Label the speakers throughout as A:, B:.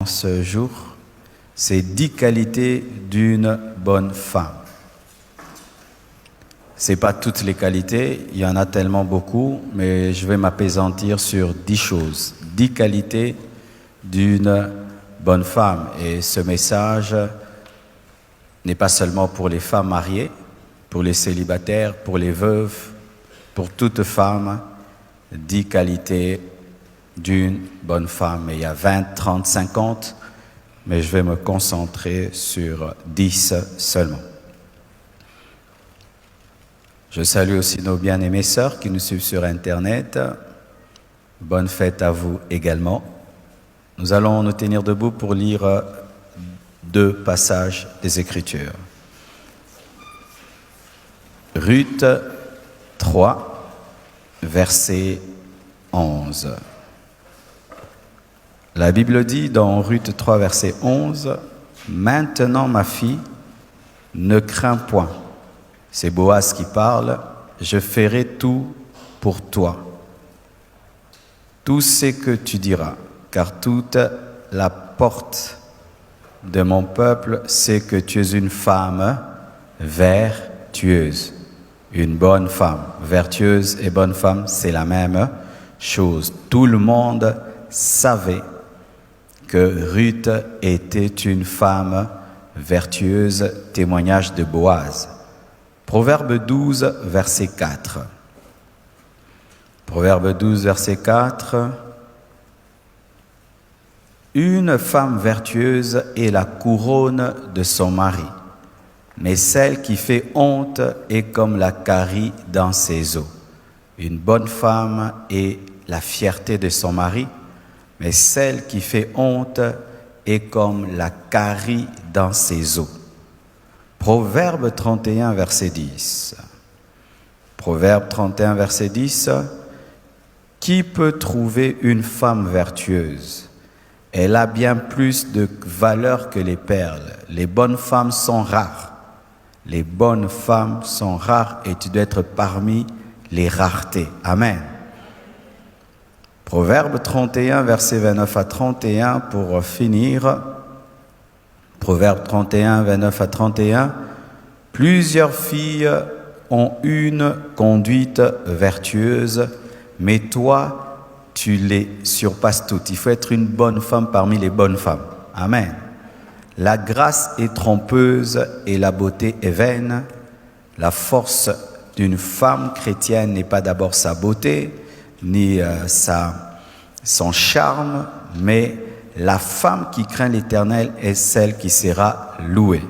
A: Ce jour, c'est 10 qualités d'une bonne femme. Ce n'est pas toutes les qualités, il y en a tellement beaucoup, mais je vais m'appesantir sur 10 choses, 10 qualités d'une bonne femme. Et ce message n'est pas seulement pour les femmes mariées, pour les célibataires, pour les veuves, pour toute femme, 10 qualités d'une bonne femme. Et il y a 20, 30, 50, mais je vais me concentrer sur 10 seulement. Je salue aussi nos bien-aimées sœurs qui nous suivent sur Internet. Bonne fête à vous également. Nous allons nous tenir debout pour lire 2 passages des Écritures. Ruth 3, verset 11. La Bible dit dans Ruth 3, verset 11, « Maintenant, ma fille, ne crains point. » C'est Boaz qui parle, « Je ferai tout pour toi. Tout ce que tu diras, car toute la porte de mon peuple sait que tu es une femme vertueuse. » Une bonne femme, vertueuse et bonne femme, c'est la même chose. Tout le monde savait que Ruth était une femme vertueuse, témoignage de Boaz. Proverbe 12, verset 4. Proverbe 12, verset 4. Une femme vertueuse est la couronne de son mari, mais celle qui fait honte est comme la carie dans ses os. Une bonne femme est la fierté de son mari, mais celle qui fait honte est comme la carie dans ses os. Proverbe 31, verset 10. Proverbe 31, verset 10. Qui peut trouver une femme vertueuse? Elle a bien plus de valeur que les perles. Les bonnes femmes sont rares. Les bonnes femmes sont rares et tu dois être parmi les raretés. Amen. Proverbe 31, versets 29 à 31, pour finir. Proverbe 31, 29 à 31. Plusieurs filles ont une conduite vertueuse, mais toi, tu les surpasses toutes. Il faut être une bonne femme parmi les bonnes femmes. Amen. La grâce est trompeuse et la beauté est vaine. La force d'une femme chrétienne n'est pas d'abord sa beauté, ni son charme, mais la femme qui craint l'Éternel est celle qui sera louée.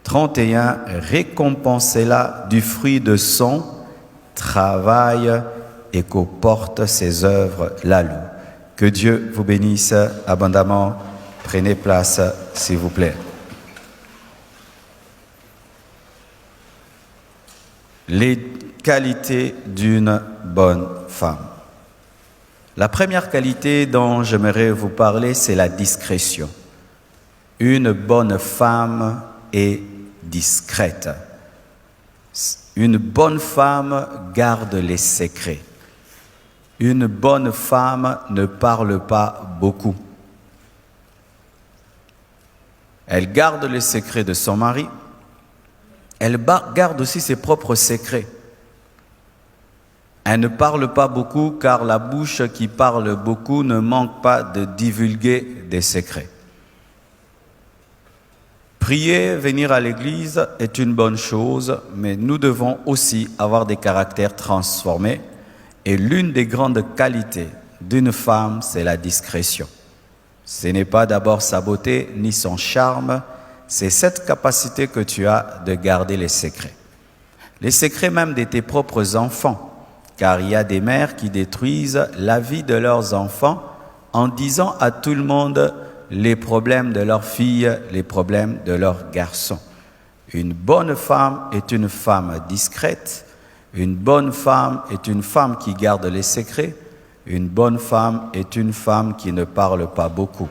A: 31. Récompensez-la du fruit de son travail et qu'aux portes ses œuvres la louent. Que Dieu vous bénisse abondamment. Prenez place, s'il vous plaît. Les qualités d'une bonne femme. La première qualité dont j'aimerais vous parler, c'est la discrétion. Une bonne femme est discrète. Une bonne femme garde les secrets. Une bonne femme ne parle pas beaucoup. Elle garde les secrets de son mari. Elle garde aussi ses propres secrets. Elle ne parle pas beaucoup car la bouche qui parle beaucoup ne manque pas de divulguer des secrets. Prier, venir à l'église est une bonne chose, mais nous devons aussi avoir des caractères transformés. Et l'une des grandes qualités d'une femme, c'est la discrétion. Ce n'est pas d'abord sa beauté ni son charme, c'est cette capacité que tu as de garder les secrets. Les secrets même de tes propres enfants. Car il y a des mères qui détruisent la vie de leurs enfants en disant à tout le monde les problèmes de leurs filles, les problèmes de leurs garçons. Une bonne femme est une femme discrète. Une bonne femme est une femme qui garde les secrets. Une bonne femme est une femme qui ne parle pas beaucoup.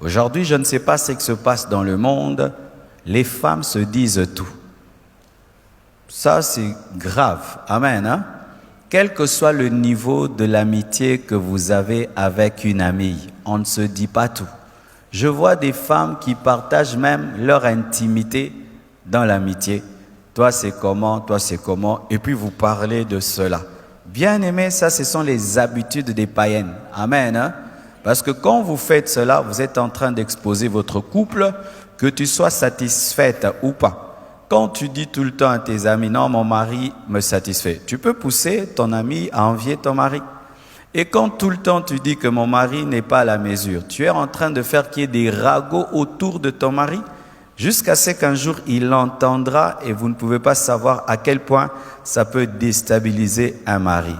A: Aujourd'hui, je ne sais pas ce qui se passe dans le monde. Les femmes se disent tout. Ça, c'est grave. Amen. Quel que soit le niveau de l'amitié que vous avez avec une amie, on ne se dit pas tout. Je vois des femmes qui partagent même leur intimité dans l'amitié. Toi c'est comment, et puis vous parlez de cela. Bien aimé, ça ce sont les habitudes des païennes. Amen. Hein? Parce que quand vous faites cela, vous êtes en train d'exposer votre couple, que tu sois satisfaite ou pas. Quand tu dis tout le temps à tes amis, non, mon mari me satisfait, tu peux pousser ton ami à envier ton mari. Et quand tout le temps tu dis que mon mari n'est pas à la mesure, tu es en train de faire qu'il y ait des ragots autour de ton mari, jusqu'à ce qu'un jour il l'entendra et vous ne pouvez pas savoir à quel point ça peut déstabiliser un mari.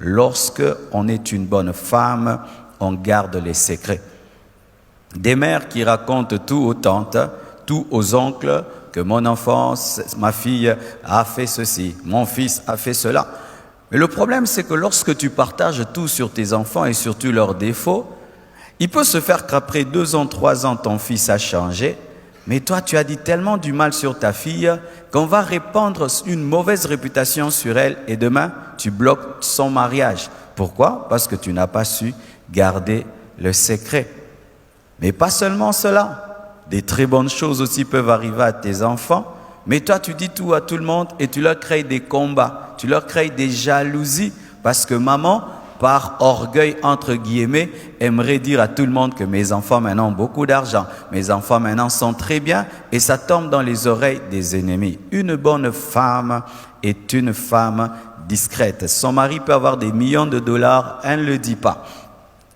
A: Lorsque on est une bonne femme, on garde les secrets. Des mères qui racontent tout aux tantes, tout aux oncles, que mon enfant, ma fille a fait ceci, mon fils a fait cela. Mais le problème, c'est que lorsque tu partages tout sur tes enfants et surtout leurs défauts, il peut se faire qu'après 2 ans, 3 ans, ton fils a changé, mais toi, tu as dit tellement du mal sur ta fille qu'on va répandre une mauvaise réputation sur elle et demain, tu bloques son mariage. Pourquoi? Parce que tu n'as pas su garder le secret. Mais pas seulement cela. Des très bonnes choses aussi peuvent arriver à tes enfants, mais toi tu dis tout à tout le monde et tu leur crées des combats, tu leur crées des jalousies parce que maman, par orgueil entre guillemets, aimerait dire à tout le monde que mes enfants maintenant ont beaucoup d'argent, mes enfants maintenant sont très bien et ça tombe dans les oreilles des ennemis. Une bonne femme est une femme discrète. Son mari peut avoir des millions de dollars, elle ne le dit pas.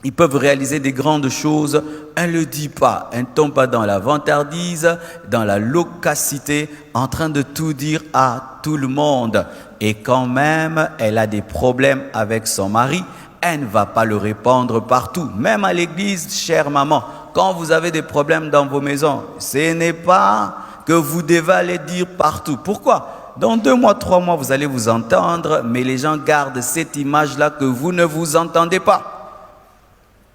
A: Ils peuvent réaliser des grandes choses, elle ne le dit pas. Elle ne tombe pas dans la vantardise, dans la loquacité, en train de tout dire à tout le monde. Et quand même, elle a des problèmes avec son mari, elle ne va pas le répandre partout. Même à l'église, chère maman, quand vous avez des problèmes dans vos maisons, ce n'est pas que vous devez aller dire partout. Pourquoi? Dans 2 mois, 3 mois, vous allez vous entendre, mais les gens gardent cette image-là que vous ne vous entendez pas.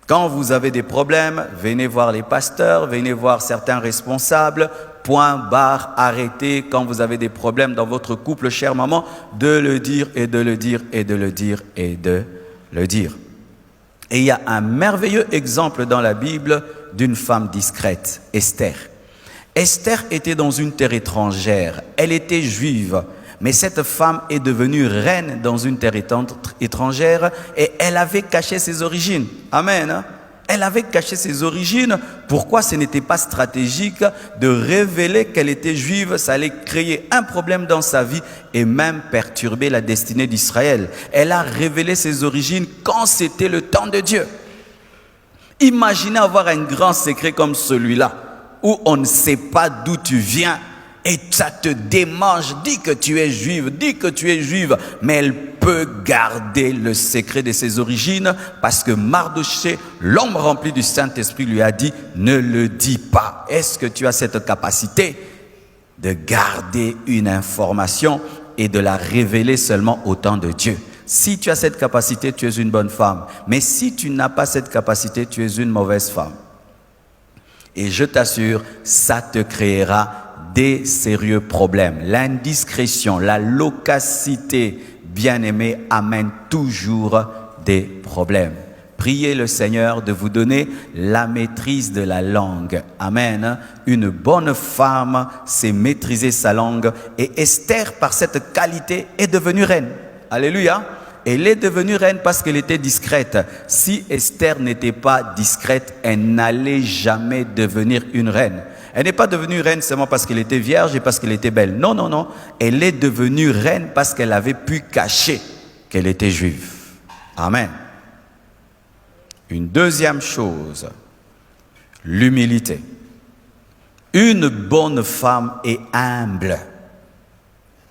A: Quand vous avez des problèmes, venez voir les pasteurs, venez voir certains responsables, point, barre, arrêtez. Quand vous avez des problèmes dans votre couple, chère maman, de le dire et de le dire et de le dire et de le dire. Et il y a un merveilleux exemple dans la Bible d'une femme discrète, Esther. Esther était dans une terre étrangère, elle était juive. Mais cette femme est devenue reine dans une terre étrangère et elle avait caché ses origines. Amen. Elle avait caché ses origines. Pourquoi ce n'était pas stratégique de révéler qu'elle était juive? Ça allait créer un problème dans sa vie et même perturber la destinée d'Israël. Elle a révélé ses origines quand c'était le temps de Dieu. Imaginez avoir un grand secret comme celui-là, où on ne sait pas d'où tu viens. Et ça te démange, dis que tu es juive, mais elle peut garder le secret de ses origines parce que Mardoché, l'homme rempli du Saint-Esprit, lui a dit, ne le dis pas. Est-ce que tu as cette capacité de garder une information et de la révéler seulement au temps de Dieu? Si tu as cette capacité, tu es une bonne femme. Mais si tu n'as pas cette capacité, tu es une mauvaise femme. Et je t'assure, ça te créera des sérieux problèmes. L'indiscrétion, la loquacité, bien-aimé, amène toujours des problèmes. Priez le Seigneur de vous donner la maîtrise de la langue. Amen. Une bonne femme sait maîtriser sa langue et Esther, par cette qualité, est devenue reine. Alléluia. Elle est devenue reine parce qu'elle était discrète. Si Esther n'était pas discrète, elle n'allait jamais devenir une reine. Elle n'est pas devenue reine seulement parce qu'elle était vierge et parce qu'elle était belle. Non, non, non. Elle est devenue reine parce qu'elle avait pu cacher qu'elle était juive. Amen. Une deuxième chose, l'humilité. Une bonne femme est humble.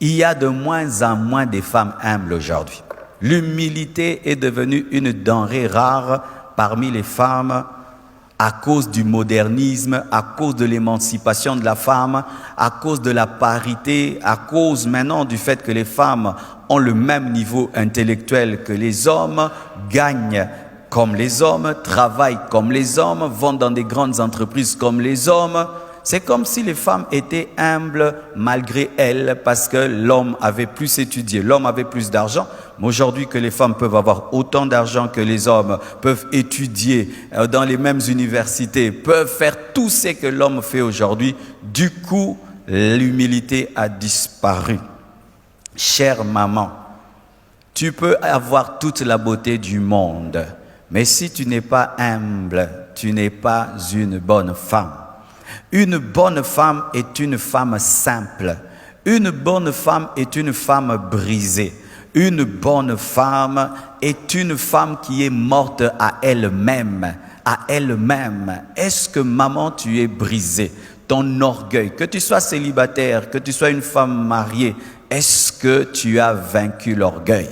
A: Il y a de moins en moins de femmes humbles aujourd'hui. L'humilité est devenue une denrée rare parmi les femmes à cause du modernisme, à cause de l'émancipation de la femme, à cause de la parité, à cause maintenant du fait que les femmes ont le même niveau intellectuel que les hommes, gagnent comme les hommes, travaillent comme les hommes, vont dans des grandes entreprises comme les hommes. C'est comme si les femmes étaient humbles malgré elles parce que l'homme avait plus étudié, l'homme avait plus d'argent. Mais aujourd'hui que les femmes peuvent avoir autant d'argent que les hommes, peuvent étudier dans les mêmes universités, peuvent faire tout ce que l'homme fait aujourd'hui, du coup, l'humilité a disparu. Chère maman, tu peux avoir toute la beauté du monde, mais si tu n'es pas humble, tu n'es pas une bonne femme. Une bonne femme est une femme simple. Une bonne femme est une femme brisée. Une bonne femme est une femme qui est morte à elle-même. À elle-même. Est-ce que maman, tu es brisée? Ton orgueil, que tu sois célibataire, que tu sois une femme mariée, est-ce que tu as vaincu l'orgueil?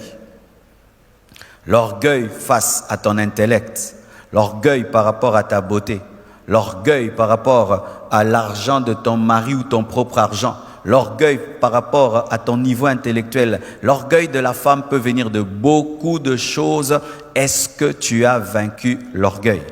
A: L'orgueil face à ton intellect, l'orgueil par rapport à ta beauté, l'orgueil par rapport à l'argent de ton mari ou ton propre argent, l'orgueil par rapport à ton niveau intellectuel, l'orgueil de la femme peut venir de beaucoup de choses. Est-ce que tu as vaincu l'orgueil?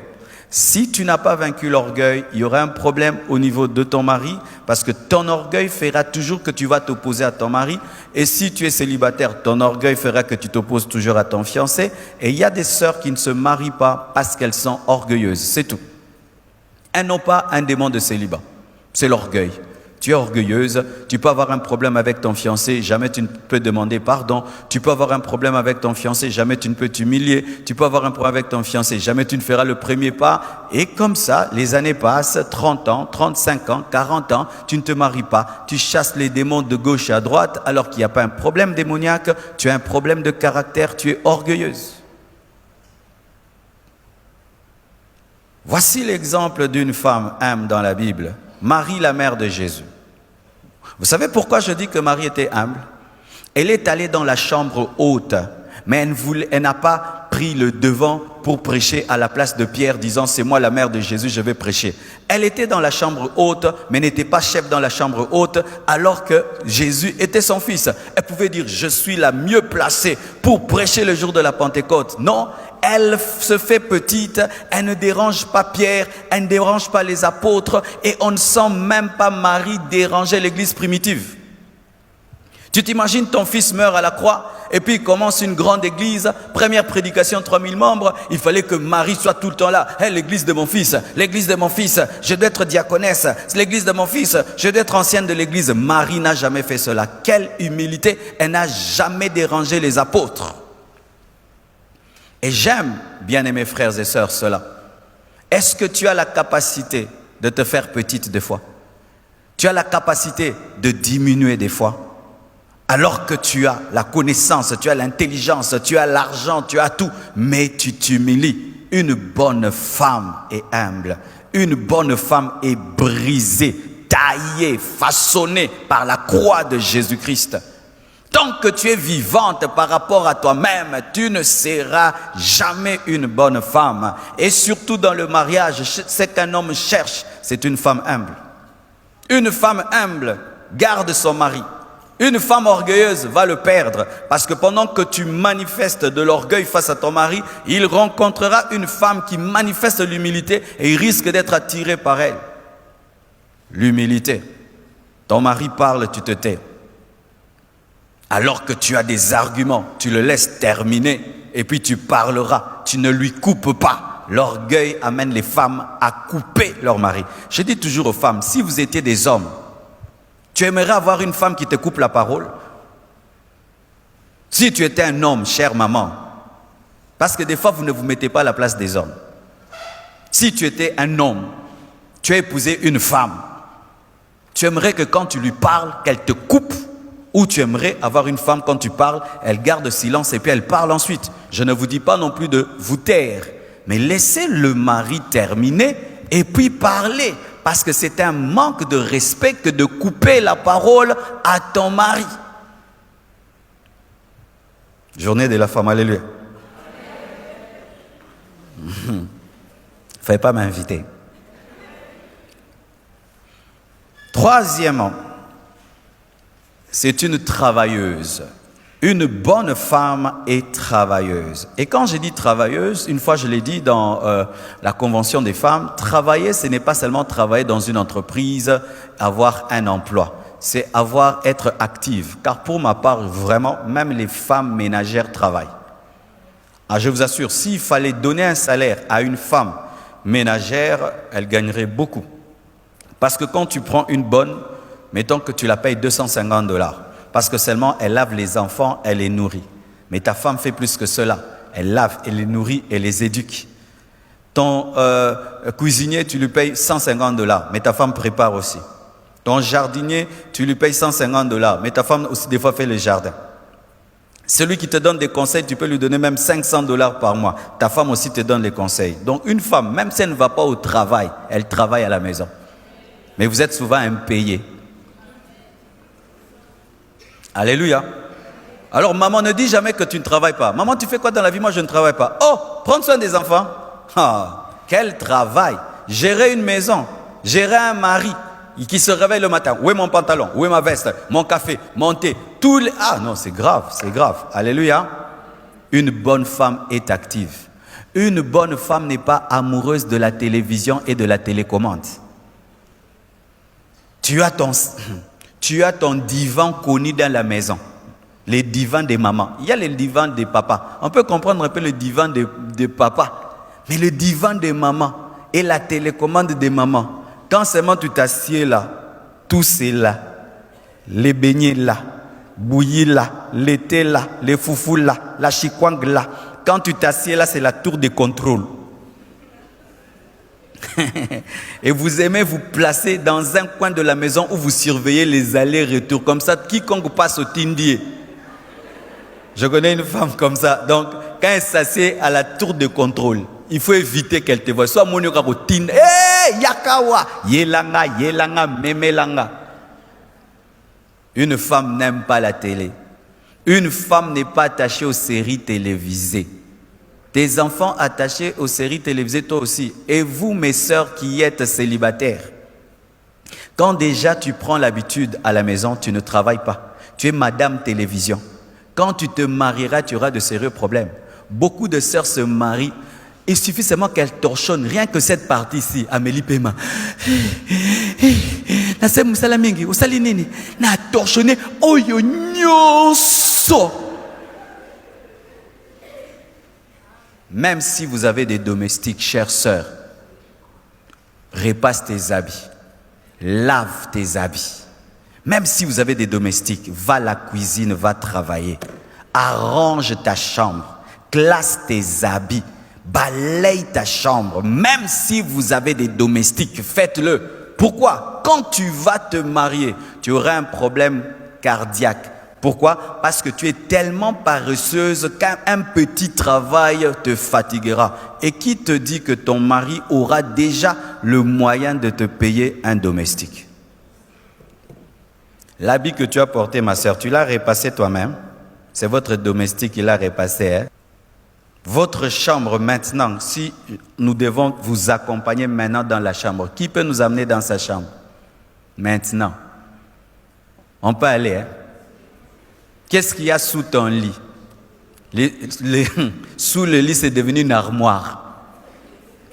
A: Si tu n'as pas vaincu l'orgueil, il y aura un problème au niveau de ton mari parce que ton orgueil fera toujours que tu vas t'opposer à ton mari. Et si tu es célibataire, ton orgueil fera que tu t'opposes toujours à ton fiancé. Et il y a des sœurs qui ne se marient pas parce qu'elles sont orgueilleuses, c'est tout. Elles n'ont pas un démon de célibat, c'est l'orgueil. Tu es orgueilleuse, tu peux avoir un problème avec ton fiancé, jamais tu ne peux demander pardon. Tu peux avoir un problème avec ton fiancé, jamais tu ne peux t'humilier. Tu peux avoir un problème avec ton fiancé, jamais tu ne feras le premier pas. Et comme ça, les années passent, 30 ans, 35 ans, 40 ans, tu ne te maries pas. Tu chasses les démons de gauche à droite alors qu'il n'y a pas un problème démoniaque. Tu as un problème de caractère, tu es orgueilleuse. Voici l'exemple d'une femme humble dans la Bible. Marie, la mère de Jésus. Vous savez pourquoi je dis que Marie était humble? Elle est allée dans la chambre haute, mais elle n'a pas pris le devant pour prêcher à la place de Pierre, disant « c'est moi la mère de Jésus, je vais prêcher ». Elle était dans la chambre haute, mais n'était pas chef dans la chambre haute, alors que Jésus était son fils. Elle pouvait dire « je suis la mieux placée pour prêcher le jour de la Pentecôte ». Non, elle se fait petite, elle ne dérange pas Pierre, elle ne dérange pas les apôtres, et on ne sent même pas Marie déranger l'église primitive. Tu t'imagines ton fils meurt à la croix, et puis il commence une grande église, première prédication, 3000 membres, il fallait que Marie soit tout le temps là. Hey, l'église de mon fils, je dois être diaconesse, l'église de mon fils, je dois être ancienne de l'église. Marie n'a jamais fait cela. Quelle humilité, elle n'a jamais dérangé les apôtres. Et j'aime, bien-aimés frères et sœurs, cela. Est-ce que tu as la capacité de te faire petite des fois? Tu as la capacité de diminuer des fois? Alors que tu as la connaissance, tu as l'intelligence, tu as l'argent, tu as tout, mais tu t'humilies. Une bonne femme est humble. Une bonne femme est brisée, taillée, façonnée par la croix de Jésus-Christ. Tant que tu es vivante par rapport à toi-même, tu ne seras jamais une bonne femme. Et surtout dans le mariage, ce qu'un homme cherche, c'est une femme humble. Une femme humble garde son mari. Une femme orgueilleuse va le perdre parce que pendant que tu manifestes de l'orgueil face à ton mari, il rencontrera une femme qui manifeste l'humilité et il risque d'être attiré par elle. L'humilité. Ton mari parle, tu te tais. Alors que tu as des arguments, tu le laisses terminer et puis tu parleras, tu ne lui coupes pas. L'orgueil amène les femmes à couper leur mari. Je dis toujours aux femmes, si vous étiez des hommes, tu aimerais avoir une femme qui te coupe la parole? Si tu étais un homme, chère maman, parce que des fois vous ne vous mettez pas à la place des hommes. Si tu étais un homme, tu as épousé une femme, tu aimerais que quand tu lui parles, qu'elle te coupe? Ou tu aimerais avoir une femme, quand tu parles, elle garde silence et puis elle parle ensuite? Je ne vous dis pas non plus de vous taire, mais laissez le mari terminer et puis parler. Parce que c'est un manque de respect que de couper la parole à ton mari. Journée de la femme, alléluia. Fallait pas m'inviter. Troisièmement, c'est une travailleuse. Une bonne femme est travailleuse. Et quand je dis travailleuse, une fois je l'ai dit dans la convention des femmes, travailler, ce n'est pas seulement travailler dans une entreprise, avoir un emploi. c'est être active. Car pour ma part, vraiment, même les femmes ménagères travaillent. Ah, je vous assure, s'il fallait donner un salaire à une femme ménagère, elle gagnerait beaucoup. Parce que quand tu prends une bonne, mettons que tu la payes $250, parce que seulement elle lave les enfants, elle les nourrit. Mais ta femme fait plus que cela. Elle lave, elle les nourrit, elle les éduque. Ton cuisinier, tu lui payes $150, mais ta femme prépare aussi. Ton jardinier, tu lui payes $150, mais ta femme aussi des fois fait le jardin. Celui qui te donne des conseils, tu peux lui donner même $500 par mois. Ta femme aussi te donne les conseils. Donc une femme, même si elle ne va pas au travail, elle travaille à la maison. Mais vous êtes souvent impayés. Alléluia. Alors maman, ne dis jamais que tu ne travailles pas. Maman, tu fais quoi dans la vie? Moi, je ne travaille pas. Oh, prendre soin des enfants. Ah, quel travail. Gérer une maison, gérer un mari qui se réveille le matin. Où est mon pantalon? Où est ma veste? Mon café, mon thé, tous les... Ah non, c'est grave, c'est grave. Alléluia. Une bonne femme est active. Une bonne femme n'est pas amoureuse de la télévision et de la télécommande. Tu as ton divan connu dans la maison. Les divans des mamans. Il y a les divans des papas. On peut comprendre un peu le divan des papas. Mais le divan des mamans et la télécommande des mamans, quand seulement tu t'assieds là, tout c'est là. Les beignets là, bouillis là, l'été là, les foufous là, la chikwang là. Quand tu t'assieds là, c'est la tour de contrôle. Et vous aimez vous placer dans un coin de la maison où vous surveillez les allers-retours. Comme ça, quiconque passe au Tindier. Je connais une femme comme ça. Donc, quand elle s'assied à la tour de contrôle, il faut éviter qu'elle te voie. Soit monio kako tin, yakawa, yelanga, memelanga. Une femme n'aime pas la télé. Une femme n'est pas attachée aux séries télévisées. Tes enfants attachés aux séries télévisées, toi aussi. Et vous, mes sœurs qui êtes célibataires, quand déjà tu prends l'habitude à la maison, tu ne travailles pas. Tu es madame télévision. Quand tu te marieras, tu auras de sérieux problèmes. Beaucoup de sœurs se marient. Il suffit seulement qu'elles torchonnent. Rien que cette partie-ci, Amélie Pema. Na torchonné. Oyo nyoso. Même si vous avez des domestiques, chères sœurs, repasse tes habits, lave tes habits. Même si vous avez des domestiques, va à la cuisine, va travailler. Arrange ta chambre, classe tes habits, balaye ta chambre. Même si vous avez des domestiques, faites-le. Pourquoi? Quand tu vas te marier, tu auras un problème cardiaque. Pourquoi? Parce que tu es tellement paresseuse qu'un petit travail te fatiguera. Et qui te dit que ton mari aura déjà le moyen de te payer un domestique? L'habit que tu as porté, ma sœur, tu l'as repassé toi-même. C'est votre domestique qui l'a repassé. Hein? Votre chambre maintenant, si nous devons vous accompagner maintenant dans la chambre, qui peut nous amener dans sa chambre? Maintenant. On peut aller, hein? Qu'est-ce qu'il y a sous ton lit? Sous le lit, c'est devenu une armoire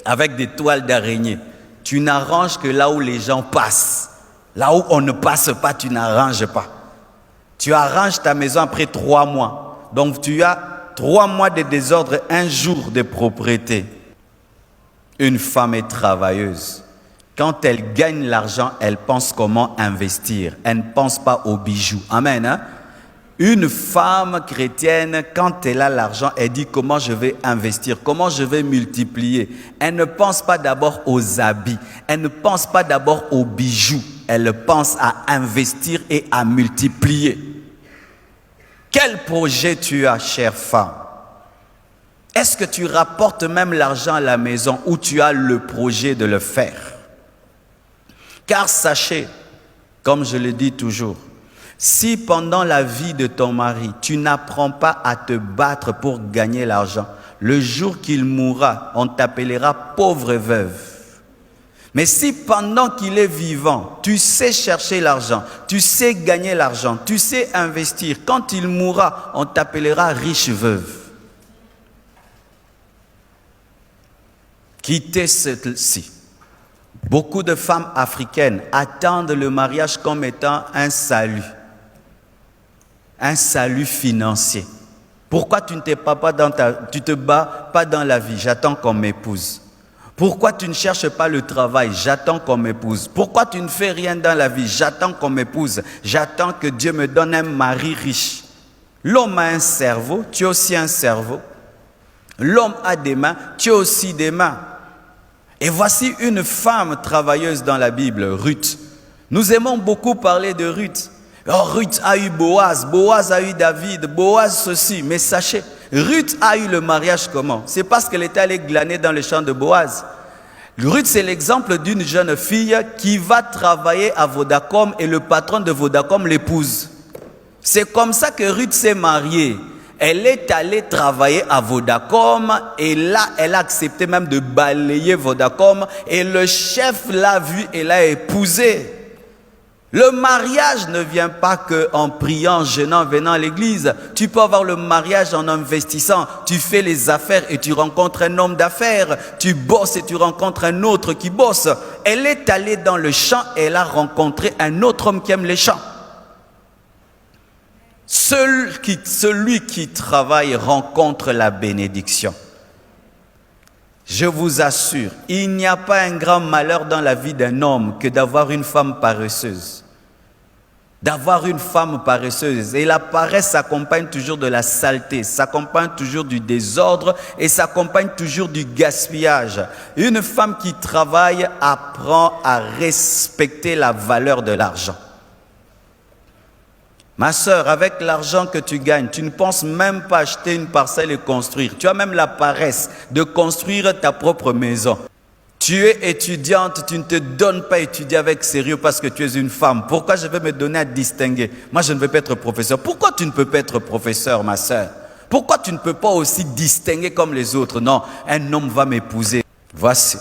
A: avec des toiles d'araignée. Tu n'arranges que là où les gens passent. Là où on ne passe pas, tu n'arranges pas. Tu arranges ta maison après 3 mois. Donc tu as 3 mois de désordre, 1 jour de propriété. Une femme est travailleuse. Quand elle gagne l'argent, elle pense comment investir. Elle ne pense pas aux bijoux. Amen, hein? Une femme chrétienne, quand elle a l'argent, elle dit comment je vais investir, comment je vais multiplier. Elle ne pense pas d'abord aux habits, elle ne pense pas d'abord aux bijoux, elle pense à investir et à multiplier. Quel projet tu as, chère femme? Est-ce que tu rapportes même l'argent à la maison ou tu as le projet de le faire? Car sachez, comme je le dis toujours, si pendant la vie de ton mari, tu n'apprends pas à te battre pour gagner l'argent, le jour qu'il mourra, on t'appellera pauvre veuve. Mais si pendant qu'il est vivant, tu sais chercher l'argent, tu sais gagner l'argent, tu sais investir, quand il mourra, on t'appellera riche veuve. Quittez celle-ci Beaucoup de femmes africaines attendent le mariage comme étant un salut financier. Pourquoi tu ne te bats pas dans la vie? J'attends qu'on m'épouse. Pourquoi tu ne cherches pas le travail? J'attends qu'on m'épouse. Pourquoi tu ne fais rien dans la vie? J'attends qu'on m'épouse. J'attends que Dieu me donne un mari riche. L'homme a un cerveau, tu as aussi un cerveau. L'homme a des mains, tu as aussi des mains. Et voici une femme travailleuse dans la Bible, Ruth. Nous aimons beaucoup parler de Ruth. Oh, Ruth a eu Boaz, Boaz a eu David, Boaz ceci. Mais sachez, Ruth a eu le mariage comment? C'est parce qu'elle était allée glaner dans le champ de Boaz. Ruth, c'est l'exemple d'une jeune fille qui va travailler à Vodacom et le patron de Vodacom l'épouse. C'est comme ça que Ruth s'est mariée. Elle est allée travailler à Vodacom et là, elle a accepté même de balayer Vodacom et le chef l'a vue et l'a épousée. Le mariage ne vient pas qu'en priant, jeûnant, venant à l'église. Tu peux avoir le mariage en investissant. Tu fais les affaires et tu rencontres un homme d'affaires. Tu bosses et tu rencontres un autre qui bosse. Elle est allée dans le champ et elle a rencontré un autre homme qui aime les champs. Celui qui travaille rencontre la bénédiction. Je vous assure, il n'y a pas un grand malheur dans la vie d'un homme que d'avoir une femme paresseuse. D'avoir une femme paresseuse. Et la paresse s'accompagne toujours de la saleté, s'accompagne toujours du désordre et s'accompagne toujours du gaspillage. Une femme qui travaille apprend à respecter la valeur de l'argent. Ma sœur, avec l'argent que tu gagnes, tu ne penses même pas acheter une parcelle et construire. Tu as même la paresse de construire ta propre maison. Tu es étudiante, tu ne te donnes pas étudier avec sérieux parce que tu es une femme. Pourquoi je vais me donner à distinguer? Moi, je ne veux pas être professeur. Pourquoi tu ne peux pas être professeur, ma sœur? Pourquoi tu ne peux pas aussi distinguer comme les autres? Non, un homme va m'épouser. Voici.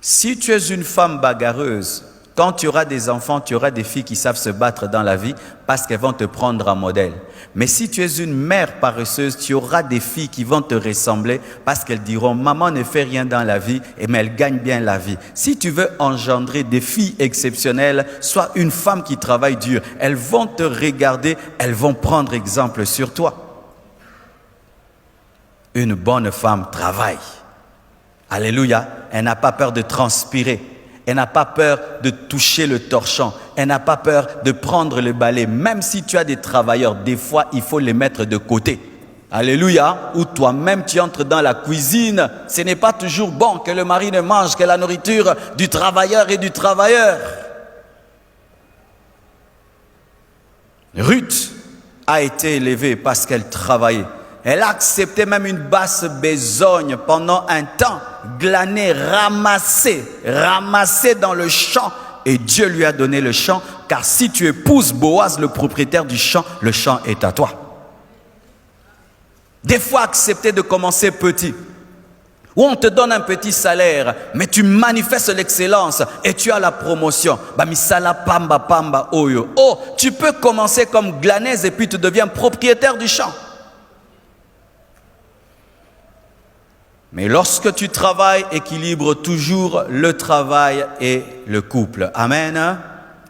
A: Si tu es une femme bagarreuse, quand tu auras des enfants, tu auras des filles qui savent se battre dans la vie parce qu'elles vont te prendre en modèle. Mais si tu es une mère paresseuse, tu auras des filles qui vont te ressembler parce qu'elles diront « Maman ne fait rien dans la vie, mais elle gagne bien la vie. » Si tu veux engendrer des filles exceptionnelles, sois une femme qui travaille dur. Elles vont te regarder, elles vont prendre exemple sur toi. Une bonne femme travaille. Alléluia. Elle n'a pas peur de transpirer. Elle n'a pas peur de toucher le torchon. Elle n'a pas peur de prendre le balai. Même si tu as des travailleurs, des fois, il faut les mettre de côté. Alléluia. Ou toi-même, tu entres dans la cuisine. Ce n'est pas toujours bon que le mari ne mange que la nourriture du travailleur et du travailleur. Ruth a été élevée parce qu'elle travaillait. Elle a accepté même une basse besogne pendant un temps, glaner, ramasser dans le champ. Et Dieu lui a donné le champ, car si tu épouses Boaz, le propriétaire du champ, le champ est à toi. Des fois, accepter de commencer petit, où on te donne un petit salaire, mais tu manifestes l'excellence et tu as la promotion. Bamisala pamba pamba oyo. Oh, tu peux commencer comme glaneuse et puis tu deviens propriétaire du champ. Mais lorsque tu travailles, équilibre toujours le travail et le couple. Amen.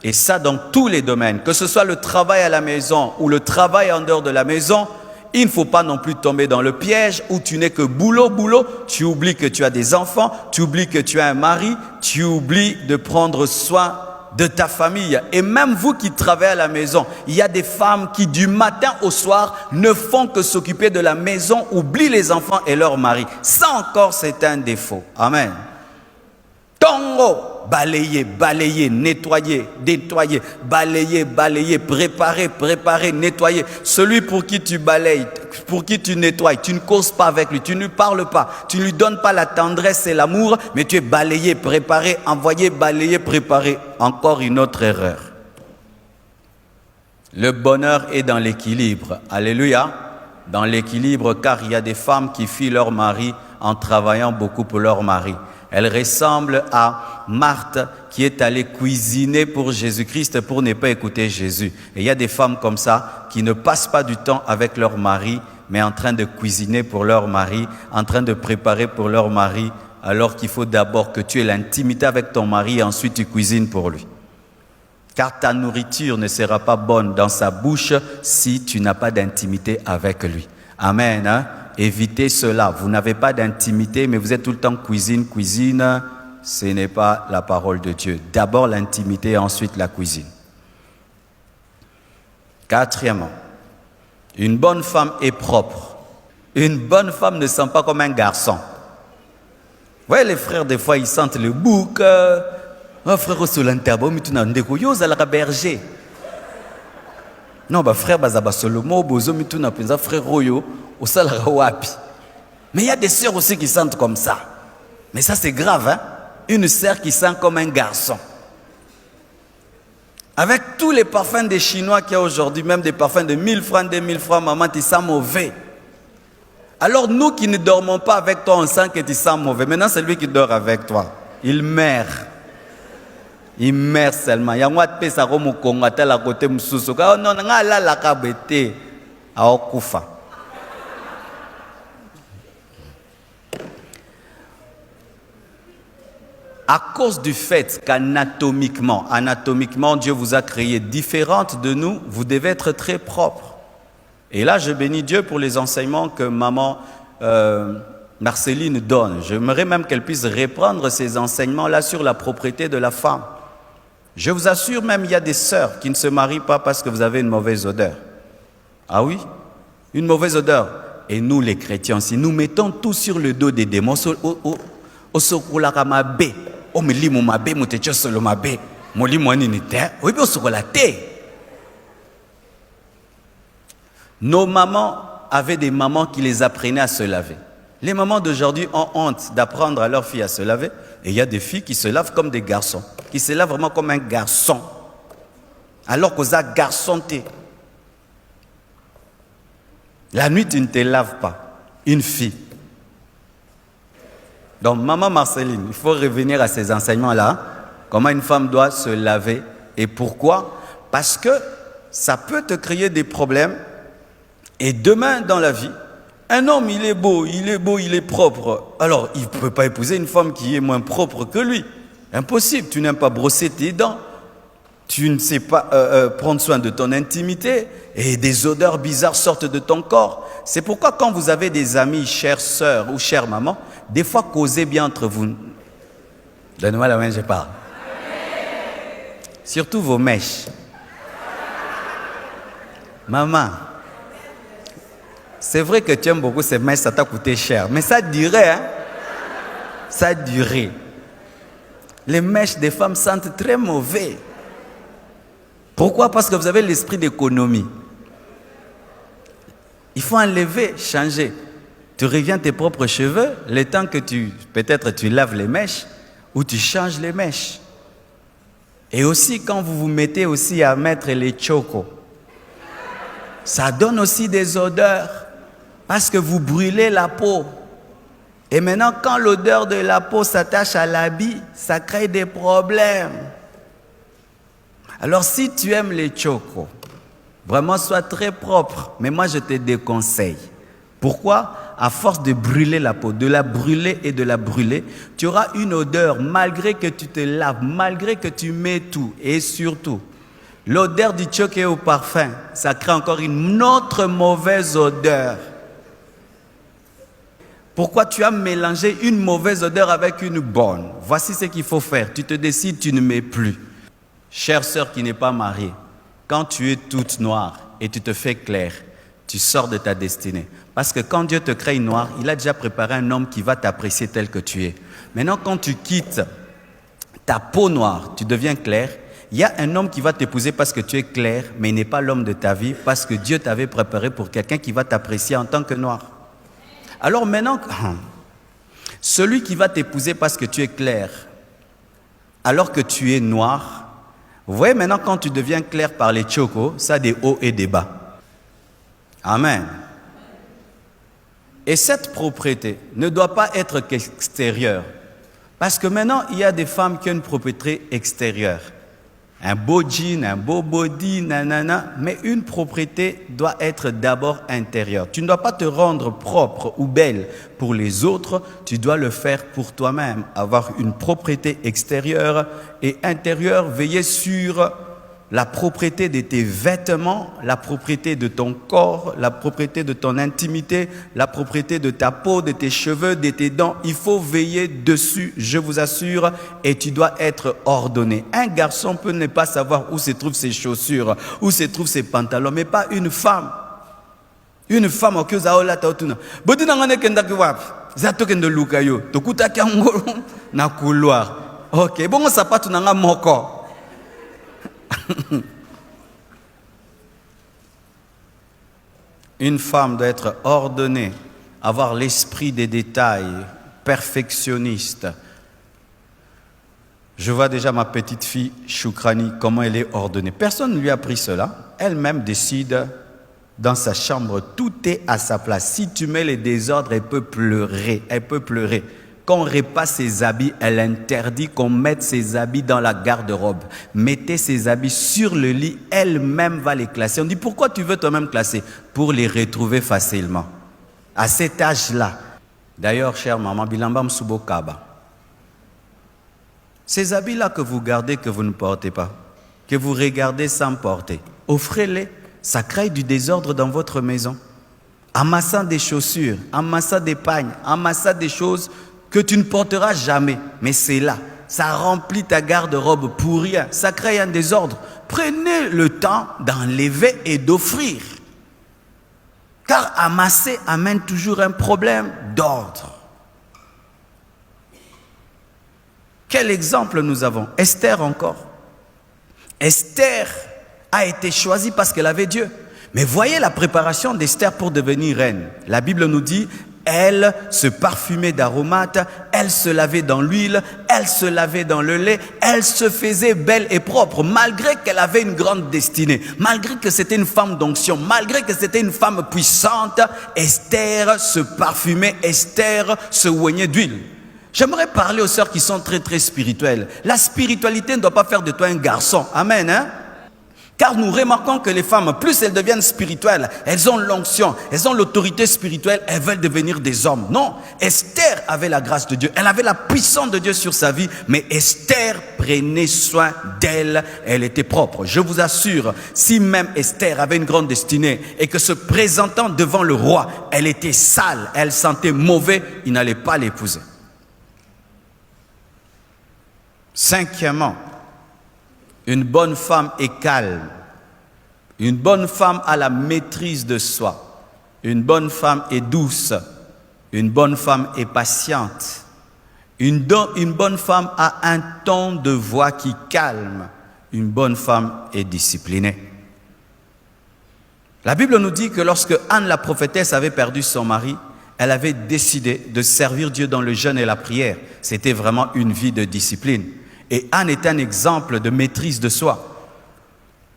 A: Et ça dans tous les domaines. Que ce soit le travail à la maison ou le travail en dehors de la maison, il ne faut pas non plus tomber dans le piège où tu n'es que boulot, boulot. Tu oublies que tu as des enfants, tu oublies que tu as un mari, tu oublies de prendre soin de ta famille. Et même vous qui travaillez à la maison, il y a des femmes qui du matin au soir ne font que s'occuper de la maison, oublient les enfants et leur mari. Ça encore, c'est un défaut. Amen. Tongo, balayer, balayer, nettoyer, nettoyer, balayer, balayer, préparer, préparer, nettoyer. Celui pour qui tu balayes, pour qui tu nettoies, tu ne causes pas avec lui, tu ne lui parles pas, tu ne lui donnes pas la tendresse et l'amour, mais tu es balayé, préparé, envoyé, balayé, préparé. Encore une autre erreur. Le bonheur est dans l'équilibre. Alléluia. Dans l'équilibre, car il y a des femmes qui fuient leur mari en travaillant beaucoup pour leur mari. Elle ressemble à Marthe qui est allée cuisiner pour Jésus-Christ pour ne pas écouter Jésus. Et il y a des femmes comme ça qui ne passent pas du temps avec leur mari, mais en train de cuisiner pour leur mari, en train de préparer pour leur mari. alors qu'il faut d'abord que tu aies l'intimité avec ton mari et ensuite tu cuisines pour lui. Car ta nourriture ne sera pas bonne dans sa bouche si tu n'as pas d'intimité avec lui. Amen. Hein? Évitez cela. Vous n'avez pas d'intimité, mais vous êtes tout le temps cuisine. Ce n'est pas la parole de Dieu. D'abord l'intimité et ensuite la cuisine. Quatrièmement, une bonne femme est propre. Une bonne femme ne sent pas comme un garçon. Vous voyez, les frères, des fois, ils sentent le bouc. Oh, frère, sur l'interbo, mais tu n'as pas berger. Non, frère, Solomo, bozo, mais tu n'as pas frère Royo, au salara wapi. Mais il y a des sœurs aussi qui sentent comme ça. Mais ça, c'est grave, hein? Une sœur qui sent comme un garçon. Avec tous les parfums des Chinois qu'il y a aujourd'hui, même des parfums de 1000 francs, 2000 francs, maman, tu sens mauvais. Alors nous qui ne dormons pas avec toi, on sent que tu sens mauvais. Maintenant, c'est lui qui dort avec toi. Il meurt. Il meurt seulement. Il y a un peu ça comme au Congo, tel à côté moussoussou. Oh non, non, là la kabete à okufa. À cause du fait qu'anatomiquement, Dieu vous a créé différentes de nous, vous devez être très propre. Et là, je bénis Dieu pour les enseignements que maman Marceline donne. J'aimerais même qu'elle puisse reprendre ces enseignements-là sur la propreté de la femme. Je vous assure, même il y a des sœurs qui ne se marient pas parce que vous avez une mauvaise odeur. Ah oui? Une mauvaise odeur. Et nous, les chrétiens aussi, nous mettons tout sur le dos des démons. Nos mamans avaient des mamans qui les apprenaient à se laver. Les mamans d'aujourd'hui ont honte d'apprendre à leurs filles à se laver. Et il y a des filles qui se lavent comme des garçons, qui se lavent vraiment comme un garçon. Alors qu'aux garçonté. La nuit, tu ne te laves pas. Une fille. Donc, maman Marceline, il faut revenir à ces enseignements-là. Comment une femme doit se laver. Et pourquoi? Parce que ça peut te créer des problèmes. Et demain, dans la vie, un homme, il est beau, il est propre. Alors, il ne peut pas épouser une femme qui est moins propre que lui. Impossible. Tu n'aimes pas brosser tes dents. Tu ne sais pas prendre soin de ton intimité. Et des odeurs bizarres sortent de ton corps. C'est pourquoi quand vous avez des amis, chères sœurs ou chères mamans, des fois, causez bien entre vous. Donne-moi la main, je parle. Surtout vos mèches. Maman, c'est vrai que tu aimes beaucoup ces mèches, ça t'a coûté cher. Mais ça durait, hein? Ça durait. Les mèches des femmes sentent très mauvais. Pourquoi? Parce que vous avez l'esprit d'économie. Il faut enlever, changer. Tu reviens tes propres cheveux, le temps que peut-être tu laves les mèches ou tu changes les mèches. Et aussi quand vous vous mettez aussi à mettre les chocos, ça donne aussi des odeurs parce que vous brûlez la peau. Et maintenant, quand l'odeur de la peau s'attache à l'habit, ça crée des problèmes. Alors si tu aimes les chocos, vraiment sois très propre, mais moi je te déconseille. Pourquoi? À force de brûler la peau, de la brûler et de la brûler, tu auras une odeur malgré que tu te laves, malgré que tu mets tout. Et surtout, l'odeur du choqué au parfum, ça crée encore une autre mauvaise odeur. Pourquoi tu as mélangé une mauvaise odeur avec une bonne? Voici ce qu'il faut faire. Tu te décides, tu ne mets plus. Chère sœur qui n'est pas mariée, quand tu es toute noire et tu te fais claire, tu sors de ta destinée. Parce que quand Dieu te crée noir, il a déjà préparé un homme qui va t'apprécier tel que tu es. Maintenant, quand tu quittes ta peau noire, tu deviens clair, il y a un homme qui va t'épouser parce que tu es clair, mais il n'est pas l'homme de ta vie, parce que Dieu t'avait préparé pour quelqu'un qui va t'apprécier en tant que noir. Alors maintenant, celui qui va t'épouser parce que tu es clair, alors que tu es noir, vous voyez maintenant quand tu deviens clair par les chocos, ça a des hauts et des bas. Amen. Et cette propreté ne doit pas être qu'extérieure. Parce que maintenant, il y a des femmes qui ont une propreté extérieure. un beau jean, un beau body, nanana, mais une propreté doit être d'abord intérieure. Tu ne dois pas te rendre propre ou belle pour les autres, tu dois le faire pour toi-même. Avoir une propreté extérieure et intérieure, veiller sur la propreté de tes vêtements, la propreté de ton corps, la propreté de ton intimité, la propreté de ta peau, de tes cheveux, de tes dents. Il faut veiller dessus, je vous assure, et tu dois être ordonné. Un garçon peut ne pas savoir où se trouvent ses chaussures, où se trouvent ses pantalons, mais pas une femme. Une femme au kioza ola tautuna. Bodi nangane kenda kiwapi. Zato kendo lukayo. Tokuta kiangolo na couloir. Ok, bon ça pas tunanga moko. Une femme doit être ordonnée, avoir l'esprit des détails, perfectionniste. Je vois déjà ma petite fille Choukrani, comment elle est ordonnée. Personne ne lui a appris cela. Elle-même décide dans sa chambre, tout est à sa place. Si tu mets les désordres, elle peut pleurer. Elle peut pleurer. Quand on repasse ses habits, elle interdit qu'on mette ses habits dans la garde-robe. Mettez ses habits sur le lit, elle-même va les classer. On dit, pourquoi tu veux toi-même classer? Pour les retrouver facilement. À cet âge-là. D'ailleurs, chère maman, Bilamba Msubo Kaba, ces habits-là que vous gardez, que vous ne portez pas, que vous regardez sans porter, offrez-les. Ça crée du désordre dans votre maison. Amassant des chaussures, amassant des pagnes, amassant des choses que tu ne porteras jamais. Mais c'est là. Ça remplit ta garde-robe pour rien. Ça crée un désordre. Prenez le temps d'enlever et d'offrir. Car amasser amène toujours un problème d'ordre. Quel exemple nous avons? Esther encore. Esther a été choisie parce qu'elle avait Dieu. Mais voyez la préparation d'Esther pour devenir reine. La Bible nous dit, elle se parfumait d'aromates, elle se lavait dans l'huile, elle se lavait dans le lait, elle se faisait belle et propre, malgré qu'elle avait une grande destinée, malgré que c'était une femme d'onction, malgré que c'était une femme puissante. Esther se parfumait, Esther se oignait d'huile. J'aimerais parler aux sœurs qui sont très très spirituelles. La spiritualité ne doit pas faire de toi un garçon. Amen, hein? Car nous remarquons que les femmes, plus elles deviennent spirituelles, elles ont l'onction, elles ont l'autorité spirituelle, elles veulent devenir des hommes. Non, Esther avait la grâce de Dieu, elle avait la puissance de Dieu sur sa vie, mais Esther prenait soin d'elle, elle était propre. Je vous assure, si même Esther avait une grande destinée et que se présentant devant le roi, elle était sale, elle sentait mauvais, il n'allait pas l'épouser. Cinquièmement, une bonne femme est calme. Une bonne femme a la maîtrise de soi. Une bonne femme est douce. Une bonne femme est patiente. Une bonne femme a un ton de voix qui calme. Une bonne femme est disciplinée. La Bible nous dit que lorsque Anne la prophétesse avait perdu son mari, elle avait décidé de servir Dieu dans le jeûne et la prière. C'était vraiment une vie de discipline. Et Anne est un exemple de maîtrise de soi.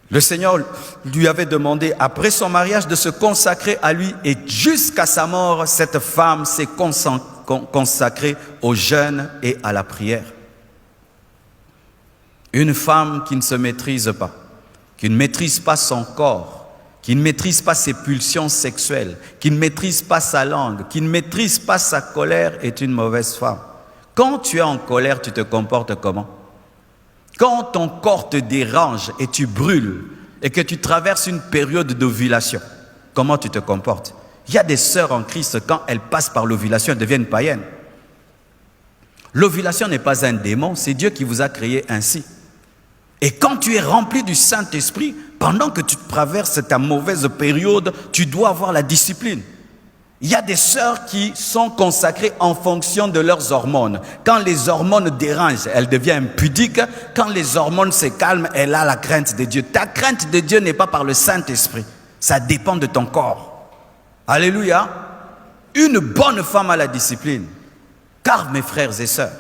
A: Le Seigneur lui avait demandé, après son mariage, de se consacrer à lui. Et jusqu'à sa mort, cette femme s'est consacrée au jeûne et à la prière. Une femme qui ne se maîtrise pas, qui ne maîtrise pas son corps, qui ne maîtrise pas ses pulsions sexuelles, qui ne maîtrise pas sa langue, qui ne maîtrise pas sa colère, est une mauvaise femme. Quand tu es en colère, tu te comportes comment? Quand ton corps te dérange et tu brûles et que tu traverses une période d'ovulation, comment tu te comportes? Il y a des sœurs en Christ, quand elles passent par l'ovulation, elles deviennent païennes. L'ovulation n'est pas un démon, c'est Dieu qui vous a créé ainsi. Et quand tu es rempli du Saint-Esprit, pendant que tu traverses ta mauvaise période, tu dois avoir la discipline. Il y a des sœurs qui sont consacrées en fonction de leurs hormones. Quand les hormones dérangent, elle devient impudique. Quand les hormones se calment, elle a la crainte de Dieu. Ta crainte de Dieu n'est pas par le Saint-Esprit. Ça dépend de ton corps. Alléluia. Une bonne femme a la discipline. Car mes frères et sœurs,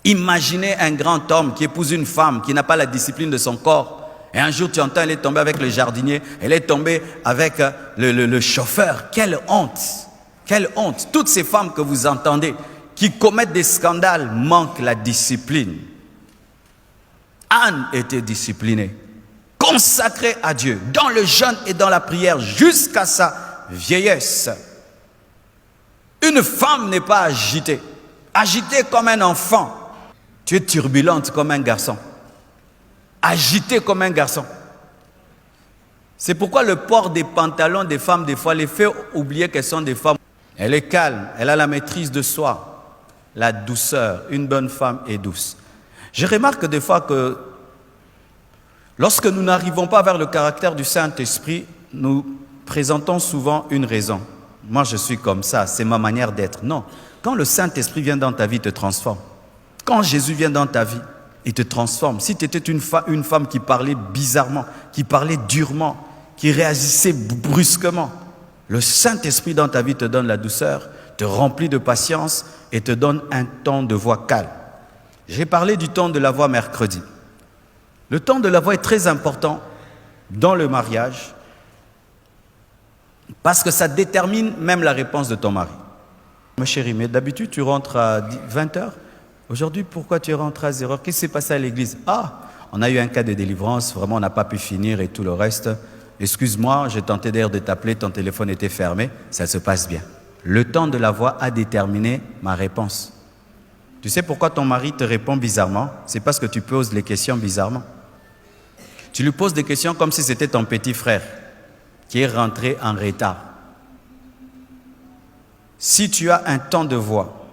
A: imaginez un grand homme qui épouse une femme qui n'a pas la discipline de son corps. Et un jour, tu entends, elle est tombée avec le jardinier, elle est tombée avec le chauffeur. Quelle honte! Quelle honte! Toutes ces femmes que vous entendez, qui commettent des scandales, manquent la discipline. Anne était disciplinée, consacrée à Dieu, dans le jeûne et dans la prière jusqu'à sa vieillesse. Une femme n'est pas agitée. Agitée comme un enfant. Tu es turbulente comme un garçon. Agitée comme un garçon. C'est pourquoi le port des pantalons des femmes, des fois, les fait oublier qu'elles sont des femmes. Elle est calme, elle a la maîtrise de soi, la douceur. Une bonne femme est douce. Je remarque des fois que lorsque nous n'arrivons pas vers le caractère du Saint-Esprit, nous présentons souvent une raison. Moi, je suis comme ça, c'est ma manière d'être. Non, quand le Saint-Esprit vient dans ta vie, il te transforme. Quand Jésus vient dans ta vie, il te transforme. Si tu étais une femme qui parlait bizarrement, qui parlait durement, qui réagissait brusquement, le Saint-Esprit dans ta vie te donne la douceur, te remplit de patience et te donne un ton de voix calme. J'ai parlé du ton de la voix mercredi. Le ton de la voix est très important dans le mariage parce que ça détermine même la réponse de ton mari. Ma chérie, mais d'habitude tu rentres à 20h. Aujourd'hui, pourquoi tu rentres à 0h? Qu'est-ce qui s'est passé à l'église? Ah, on a eu un cas de délivrance, vraiment on n'a pas pu finir et tout le reste. Excuse-moi, j'ai tenté d'ailleurs de t'appeler, ton téléphone était fermé, ça se passe bien. Le ton de la voix a déterminé ma réponse. Tu sais pourquoi ton mari te répond bizarrement? C'est parce que tu poses les questions bizarrement. Tu lui poses des questions comme si c'était ton petit frère qui est rentré en retard. Si tu as un ton de voix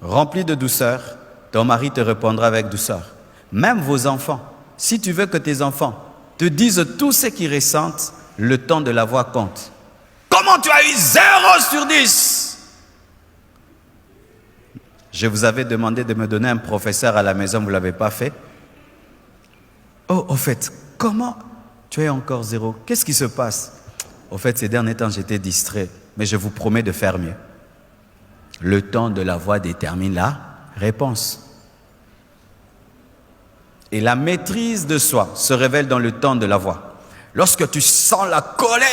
A: rempli de douceur, ton mari te répondra avec douceur. Même vos enfants, si tu veux que tes enfants te disent tout ce qu'ils ressentent, le ton de la voix compte. Comment tu as eu 0 sur 10? Je vous avais demandé de me donner un professeur à la maison, vous ne l'avez pas fait. Oh, au fait, comment tu as encore 0? Qu'est-ce qui se passe? Au fait, ces derniers temps, j'étais distrait, mais je vous promets de faire mieux. Le ton de la voix détermine la réponse. Et la maîtrise de soi se révèle dans le ton de la voix. Lorsque tu sens la colère,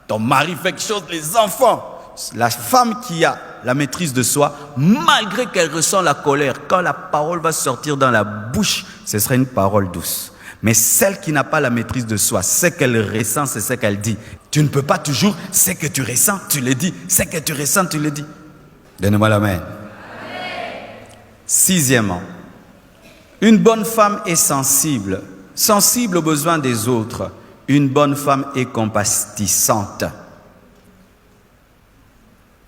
A: ton mari fait quelque chose, les enfants, la femme qui a la maîtrise de soi, malgré qu'elle ressent la colère, quand la parole va sortir dans la bouche, ce sera une parole douce. Mais celle qui n'a pas la maîtrise de soi, ce qu'elle ressent, c'est ce qu'elle dit. Tu ne peux pas toujours, ce que tu ressens, tu le dis. Ce que tu ressens, tu le dis. Donnez-moi la main. Sixièmement, une bonne femme est sensible, sensible aux besoins des autres. Une bonne femme est compatissante.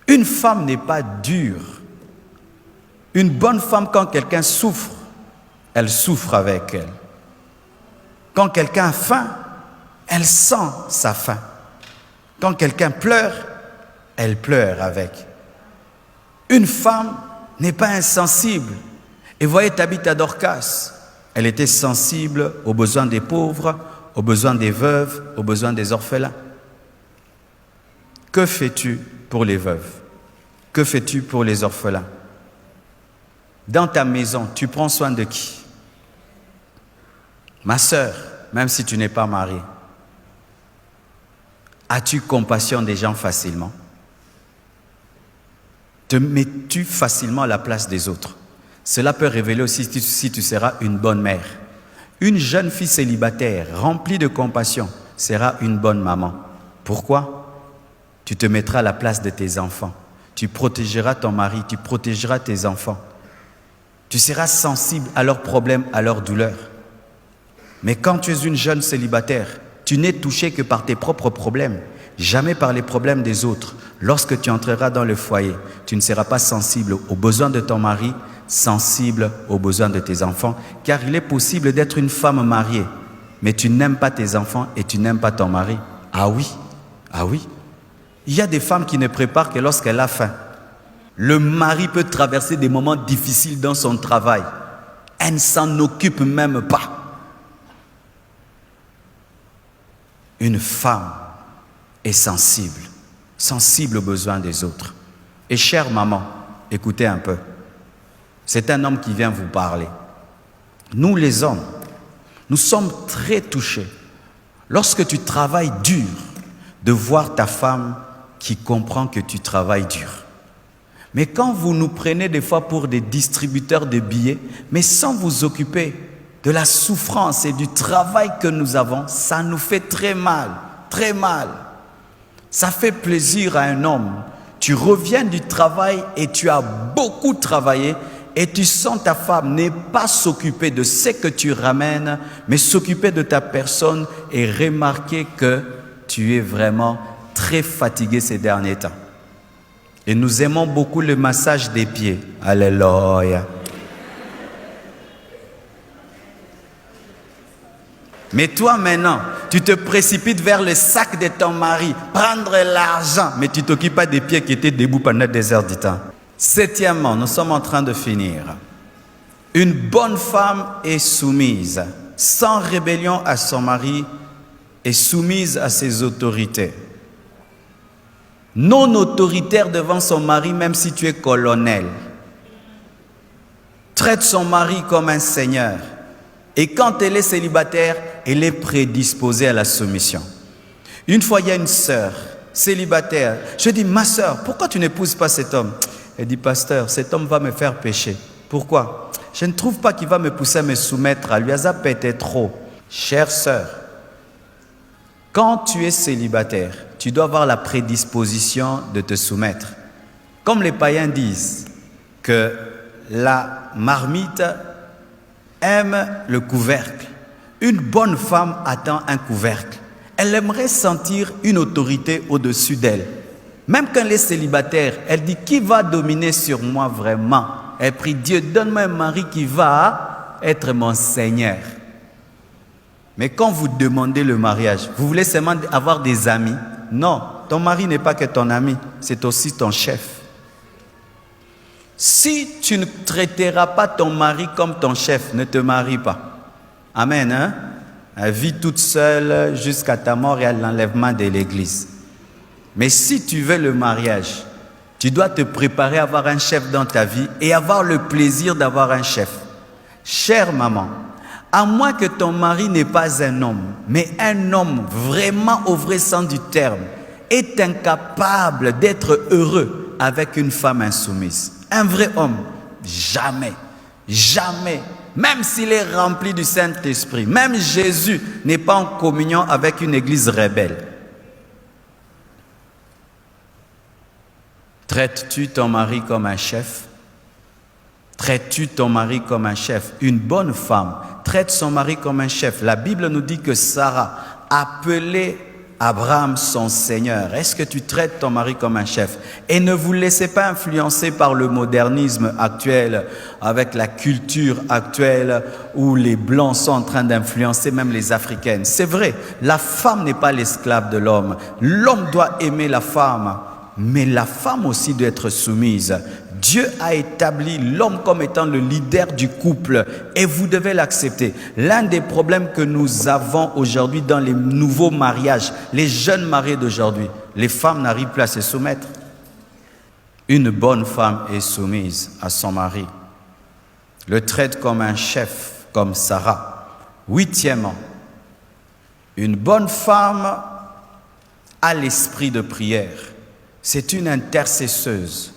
A: Une femme n'est pas dure. Une bonne femme, quand quelqu'un souffre, elle souffre avec elle. Quand quelqu'un a faim, elle sent sa faim. Quand quelqu'un pleure, elle pleure avec. Une femme n'est pas insensible. Et voyez, Tabitha Dorcas, elle était sensible aux besoins des pauvres, aux besoins des veuves, aux besoins des orphelins. Que fais-tu pour les veuves? Que fais-tu pour les orphelins? Dans ta maison, tu prends soin de qui? Ma sœur, même si tu n'es pas mariée, as-tu compassion des gens facilement? Te mets-tu facilement à la place des autres? Cela peut révéler aussi si tu seras une bonne mère. Une jeune fille célibataire, remplie de compassion, sera une bonne maman. Pourquoi? Tu te mettras à la place de tes enfants. Tu protégeras ton mari, tu protégeras tes enfants. Tu seras sensible à leurs problèmes, à leurs douleurs. Mais quand tu es une jeune célibataire, tu n'es touché que par tes propres problèmes, jamais par les problèmes des autres. Lorsque tu entreras dans le foyer, tu ne seras pas sensible aux besoins de ton mari, sensible aux besoins de tes enfants, car il est possible d'être une femme mariée, mais tu n'aimes pas tes enfants et tu n'aimes pas ton mari. Ah oui, ah oui. Il y a des femmes qui ne préparent que lorsqu'elle a faim. Le mari peut traverser des moments difficiles dans son travail. Elle ne s'en occupe même pas. Une femme est sensible, sensible aux besoins des autres. Et chère maman, écoutez un peu. C'est un homme qui vient vous parler. Nous les hommes, nous sommes très touchés lorsque tu travailles dur de voir ta femme qui comprend que tu travailles dur. Mais quand vous nous prenez des fois pour des distributeurs de billets, mais sans vous occuper de la souffrance et du travail que nous avons, ça nous fait très mal, très mal. Ça fait plaisir à un homme. Tu reviens du travail et tu as beaucoup travaillé et tu sens ta femme n'est pas s'occuper de ce que tu ramènes, mais s'occuper de ta personne et remarquer que tu es vraiment très fatigué ces derniers temps. Et nous aimons beaucoup le massage des pieds. Alléluia. Mais toi maintenant, tu te précipites vers le sac de ton mari, prendre l'argent, mais tu ne t'occupes pas des pieds qui étaient debout pendant des heures du temps. Septièmement, nous sommes en train de finir. Une bonne femme est soumise, sans rébellion à son mari, est soumise à ses autorités. Non autoritaire devant son mari, même si tu es colonel. Traite son mari comme un seigneur. Et quand elle est célibataire, elle est prédisposée à la soumission. Une fois, il y a une sœur célibataire. Je dis, ma sœur, pourquoi tu n'épouses pas cet homme? Elle dit, pasteur, cet homme va me faire pécher. Pourquoi? Je ne trouve pas qu'il va me pousser à me soumettre à lui. Ça peut être trop. Chère sœur, quand tu es célibataire, tu dois avoir la prédisposition de te soumettre. Comme les païens disent que la marmite aime le couvercle. Une bonne femme attend un couvercle. Elle aimerait sentir une autorité au-dessus d'elle. Même quand elle est célibataire, elle dit, qui va dominer sur moi vraiment? Elle prie, Dieu, donne-moi un mari qui va être mon Seigneur. Mais quand vous demandez le mariage, vous voulez seulement avoir des amis? Non, ton mari n'est pas que ton ami, c'est aussi ton chef. Si tu ne traiteras pas ton mari comme ton chef, ne te marie pas. Amen, hein? Vis toute seule jusqu'à ta mort et à l'enlèvement de l'église. Mais si tu veux le mariage, tu dois te préparer à avoir un chef dans ta vie et avoir le plaisir d'avoir un chef. Chère maman, à moins que ton mari n'est pas un homme, mais un homme vraiment au vrai sens du terme, est incapable d'être heureux avec une femme insoumise. Un vrai homme, jamais, jamais, même s'il est rempli du Saint-Esprit, même Jésus n'est pas en communion avec une église rebelle. Traites-tu ton mari comme un chef? Traites-tu ton mari comme un chef? Une bonne femme traite son mari comme un chef. La Bible nous dit que Sarah appelait Abraham son Seigneur. Est-ce que tu traites ton mari comme un chef? Et ne vous laissez pas influencer par le modernisme actuel, avec la culture actuelle où les Blancs sont en train d'influencer même les Africaines. C'est vrai, la femme n'est pas l'esclave de l'homme. L'homme doit aimer la femme, mais la femme aussi doit être soumise. Dieu a établi l'homme comme étant le leader du couple et vous devez l'accepter. L'un des problèmes que nous avons aujourd'hui dans les nouveaux mariages, les jeunes mariés d'aujourd'hui, les femmes n'arrivent plus à se soumettre. Une bonne femme est soumise à son mari. Le traite comme un chef, comme Sarah. Huitièmement, une bonne femme a l'esprit de prière. C'est une intercesseuse.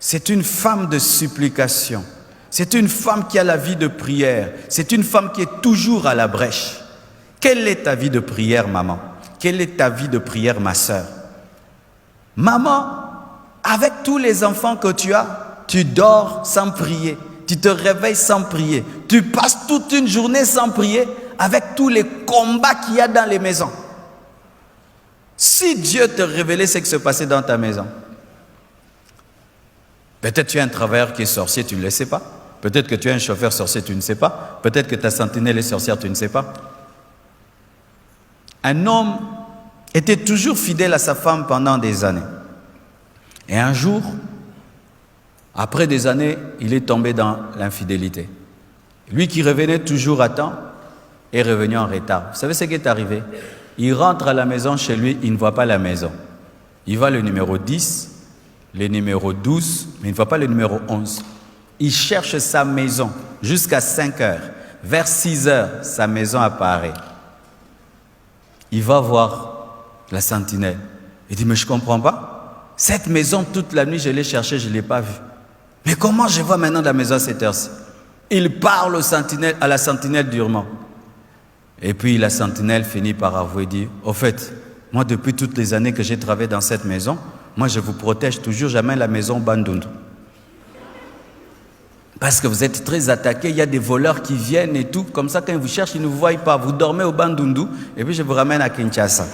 A: C'est une femme de supplication. C'est une femme qui a la vie de prière. C'est une femme qui est toujours à la brèche. Quelle est ta vie de prière, maman? Quelle est ta vie de prière, ma sœur? Maman, avec tous les enfants que tu as, tu dors sans prier. Tu te réveilles sans prier. Tu passes toute une journée sans prier avec tous les combats qu'il y a dans les maisons. Si Dieu te révélait ce qui se passait dans ta maison, peut-être tu as un travailleur qui est sorcier, tu ne le sais pas. Peut-être que tu as un chauffeur sorcier, tu ne sais pas. Peut-être que ta sentinelle est sorcière, tu ne sais pas. Un homme était toujours fidèle à sa femme pendant des années. Et un jour, après des années, il est tombé dans l'infidélité. Lui qui revenait toujours à temps est revenu en retard. Vous savez ce qui est arrivé? Il rentre à la maison chez lui, il ne voit pas la maison. Il voit le numéro 10, le numéro 12, mais il ne voit pas le numéro 11. Il cherche sa maison jusqu'à 5 heures. Vers 6 heures, sa maison apparaît. Il va voir la sentinelle. Il dit, mais je ne comprends pas. Cette maison, toute la nuit, je l'ai cherchée, je ne l'ai pas vue. Mais comment je vois maintenant la maison à cette heure-ci? Il parle à la sentinelle durement. Et puis la sentinelle finit par avouer, dire, au fait, moi depuis toutes les années que j'ai travaillé dans cette maison, moi je vous protège toujours, jamais la maison Bandundu. Parce que vous êtes très attaqués, il y a des voleurs qui viennent et tout, comme ça quand ils vous cherchent, ils ne vous voient pas, vous dormez au Bandundu, et puis je vous ramène à Kinshasa.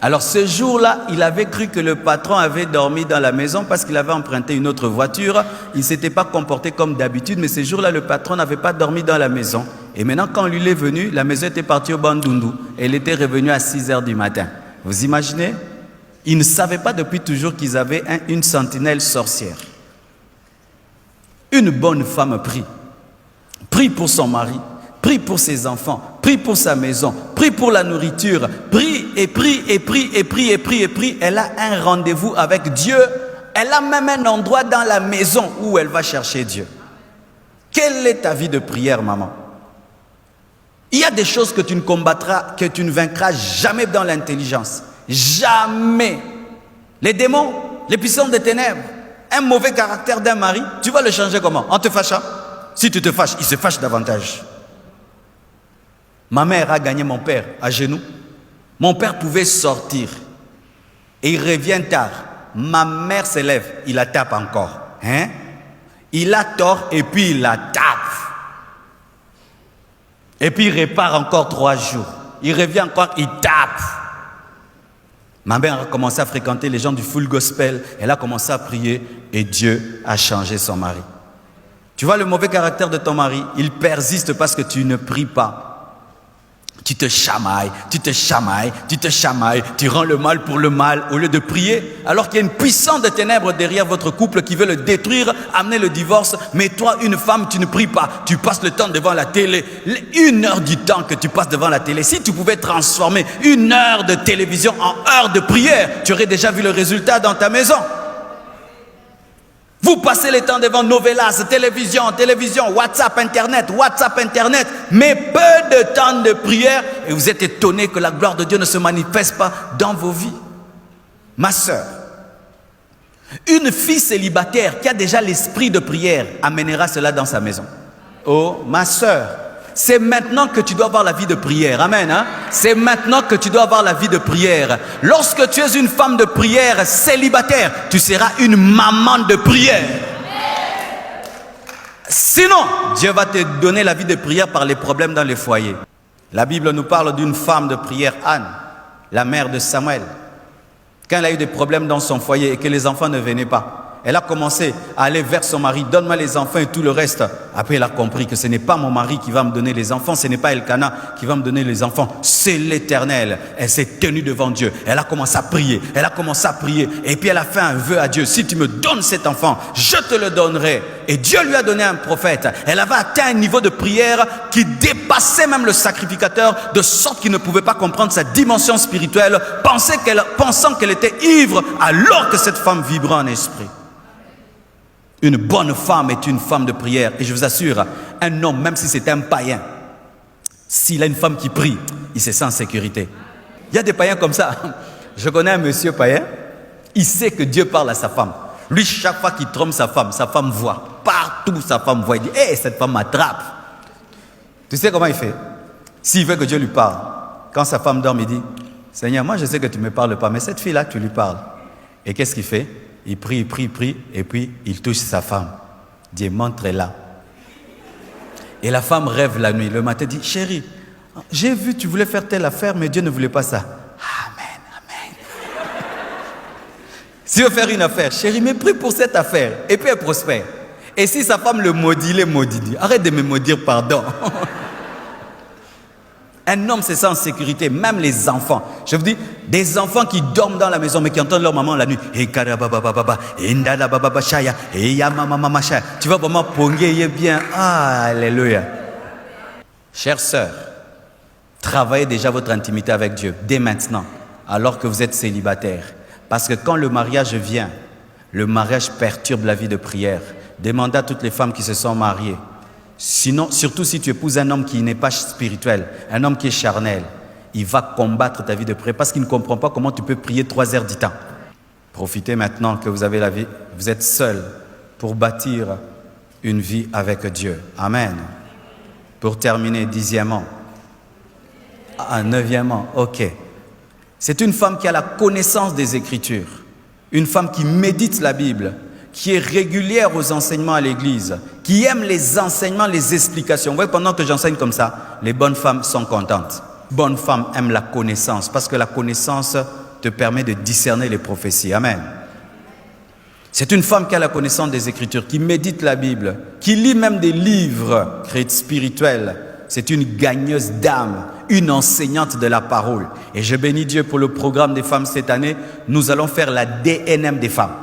A: Alors ce jour-là, il avait cru que le patron avait dormi dans la maison parce qu'il avait emprunté une autre voiture. Il ne s'était pas comporté comme d'habitude, mais ce jour-là, le patron n'avait pas dormi dans la maison. Et maintenant, quand lui est venu, la maison était partie au Bandundu. Elle était revenue à 6 heures du matin. Vous imaginez? Ils ne savaient pas depuis toujours qu'ils avaient une sentinelle sorcière. Une bonne femme prie. Prie pour son mari. Prie pour ses enfants, prie pour sa maison, prie pour la nourriture, prie et prie et prie et prie et prie et prie. Elle a un rendez-vous avec Dieu. Elle a même un endroit dans la maison où elle va chercher Dieu. Quelle est ta vie de prière, maman? Il y a des choses que tu ne combattras, que tu ne vaincras jamais dans l'intelligence. Jamais. Les démons, les puissances des ténèbres, un mauvais caractère d'un mari, tu vas le changer comment? En te fâchant? Si tu te fâches, il se fâche davantage. Ma mère a gagné mon père à genoux. Mon père pouvait sortir et il revient tard. Ma mère se lève, il la tape encore. Hein? Il a tort et puis il la tape. Et puis il répare encore 3 jours. Il revient encore, il tape. Ma mère a commencé à fréquenter les gens du full gospel. Elle a commencé à prier et Dieu a changé son mari. Tu vois le mauvais caractère de ton mari, il persiste parce que tu ne pries pas. Tu te chamailles, tu te chamailles, tu te chamailles, tu rends le mal pour le mal au lieu de prier, alors qu'il y a une puissance de ténèbres derrière votre couple qui veut le détruire, amener le divorce. Mais toi, une femme, tu ne pries pas, tu passes le temps devant la télé. 1 heure du temps que tu passes devant la télé, si tu pouvais transformer 1 heure de télévision en heure de prière, tu aurais déjà vu le résultat dans ta maison. Vous passez le temps devant novelas, télévision, WhatsApp, Internet, mais peu de temps de prière et vous êtes étonné que la gloire de Dieu ne se manifeste pas dans vos vies. Ma sœur, une fille célibataire qui a déjà l'esprit de prière amènera cela dans sa maison. Oh, ma sœur, c'est maintenant que tu dois avoir la vie de prière. Amen. Hein? C'est maintenant que tu dois avoir la vie de prière. Lorsque tu es une femme de prière célibataire, tu seras une maman de prière. Sinon, Dieu va te donner la vie de prière par les problèmes dans les foyers. La Bible nous parle d'une femme de prière, Anne, la mère de Samuel. Quand elle a eu des problèmes dans son foyer et que les enfants ne venaient pas, elle a commencé à aller vers son mari, donne-moi les enfants et tout le reste. Après, elle a compris que ce n'est pas mon mari qui va me donner les enfants, ce n'est pas Elkana qui va me donner les enfants, c'est l'Éternel. Elle s'est tenue devant Dieu, elle a commencé à prier, et puis elle a fait un vœu à Dieu, si tu me donnes cet enfant, je te le donnerai. Et Dieu lui a donné un prophète. Elle avait atteint un niveau de prière qui dépassait même le sacrificateur, de sorte qu'il ne pouvait pas comprendre sa dimension spirituelle, pensant qu'elle était ivre alors que cette femme vibrait en esprit. Une bonne femme est une femme de prière. Et je vous assure, un homme, même si c'est un païen, s'il a une femme qui prie, il se sent en sécurité. Il y a des païens comme ça. Je connais un monsieur païen, il sait que Dieu parle à sa femme. Lui, chaque fois qu'il trompe sa femme voit. Partout, sa femme voit. Il dit, hé, cette femme m'attrape. Tu sais comment il fait? S'il veut que Dieu lui parle, quand sa femme dort, il dit, Seigneur, moi je sais que tu ne me parles pas, mais cette fille-là, tu lui parles. Et qu'est-ce qu'il fait? Il prie, et puis il touche sa femme. Dieu, montre-la. Et la femme rêve la nuit. Le matin, dit, chérie, j'ai vu, tu voulais faire telle affaire, mais Dieu ne voulait pas ça. Amen. S'il veut faire une affaire, chérie, mais prie pour cette affaire. Et puis elle prospère. Et si sa femme le maudit, il est maudit. Dit, arrête de me maudire, pardon. Un homme se sent en sécurité, même les enfants. Je vous dis, des enfants qui dorment dans la maison, mais qui entendent leur maman la nuit. Tu vas vraiment ponguer bien. Ah, alléluia. Chère sœur, travaillez déjà votre intimité avec Dieu, dès maintenant, alors que vous êtes célibataire. Parce que quand le mariage vient, le mariage perturbe la vie de prière. Demandez à toutes les femmes qui se sont mariées. Sinon, surtout si tu épouses un homme qui n'est pas spirituel, un homme qui est charnel, il va combattre ta vie de prière parce qu'il ne comprend pas comment tu peux prier 3 heures du temps. Profitez maintenant que vous avez la vie, vous êtes seul pour bâtir une vie avec Dieu. Amen. Pour terminer, 10e. Ah, 9e, ok. C'est une femme qui a la connaissance des Écritures, une femme qui médite la Bible, qui est régulière aux enseignements à l'église, qui aime les enseignements, les explications. Vous voyez, pendant que j'enseigne comme ça, les bonnes femmes sont contentes. Bonnes femmes aiment la connaissance, parce que la connaissance te permet de discerner les prophéties. Amen. C'est une femme qui a la connaissance des Écritures, qui médite la Bible, qui lit même des livres spirituels. C'est une gagneuse d'âme, une enseignante de la parole. Et je bénis Dieu pour le programme des femmes cette année. Nous allons faire la DNM des femmes.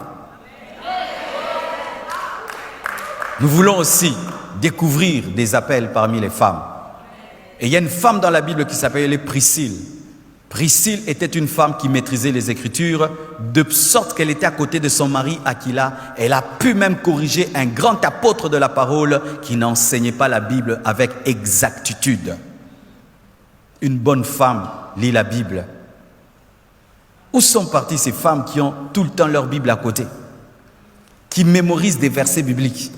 A: Nous voulons aussi découvrir des appels parmi les femmes. Et il y a une femme dans la Bible qui s'appelait Priscille. Priscille était une femme qui maîtrisait les Écritures, de sorte qu'elle était à côté de son mari Aquila. Elle a pu même corriger un grand apôtre de la parole qui n'enseignait pas la Bible avec exactitude. Une bonne femme lit la Bible. Où sont parties ces femmes qui ont tout le temps leur Bible à côté, qui mémorisent des versets bibliques,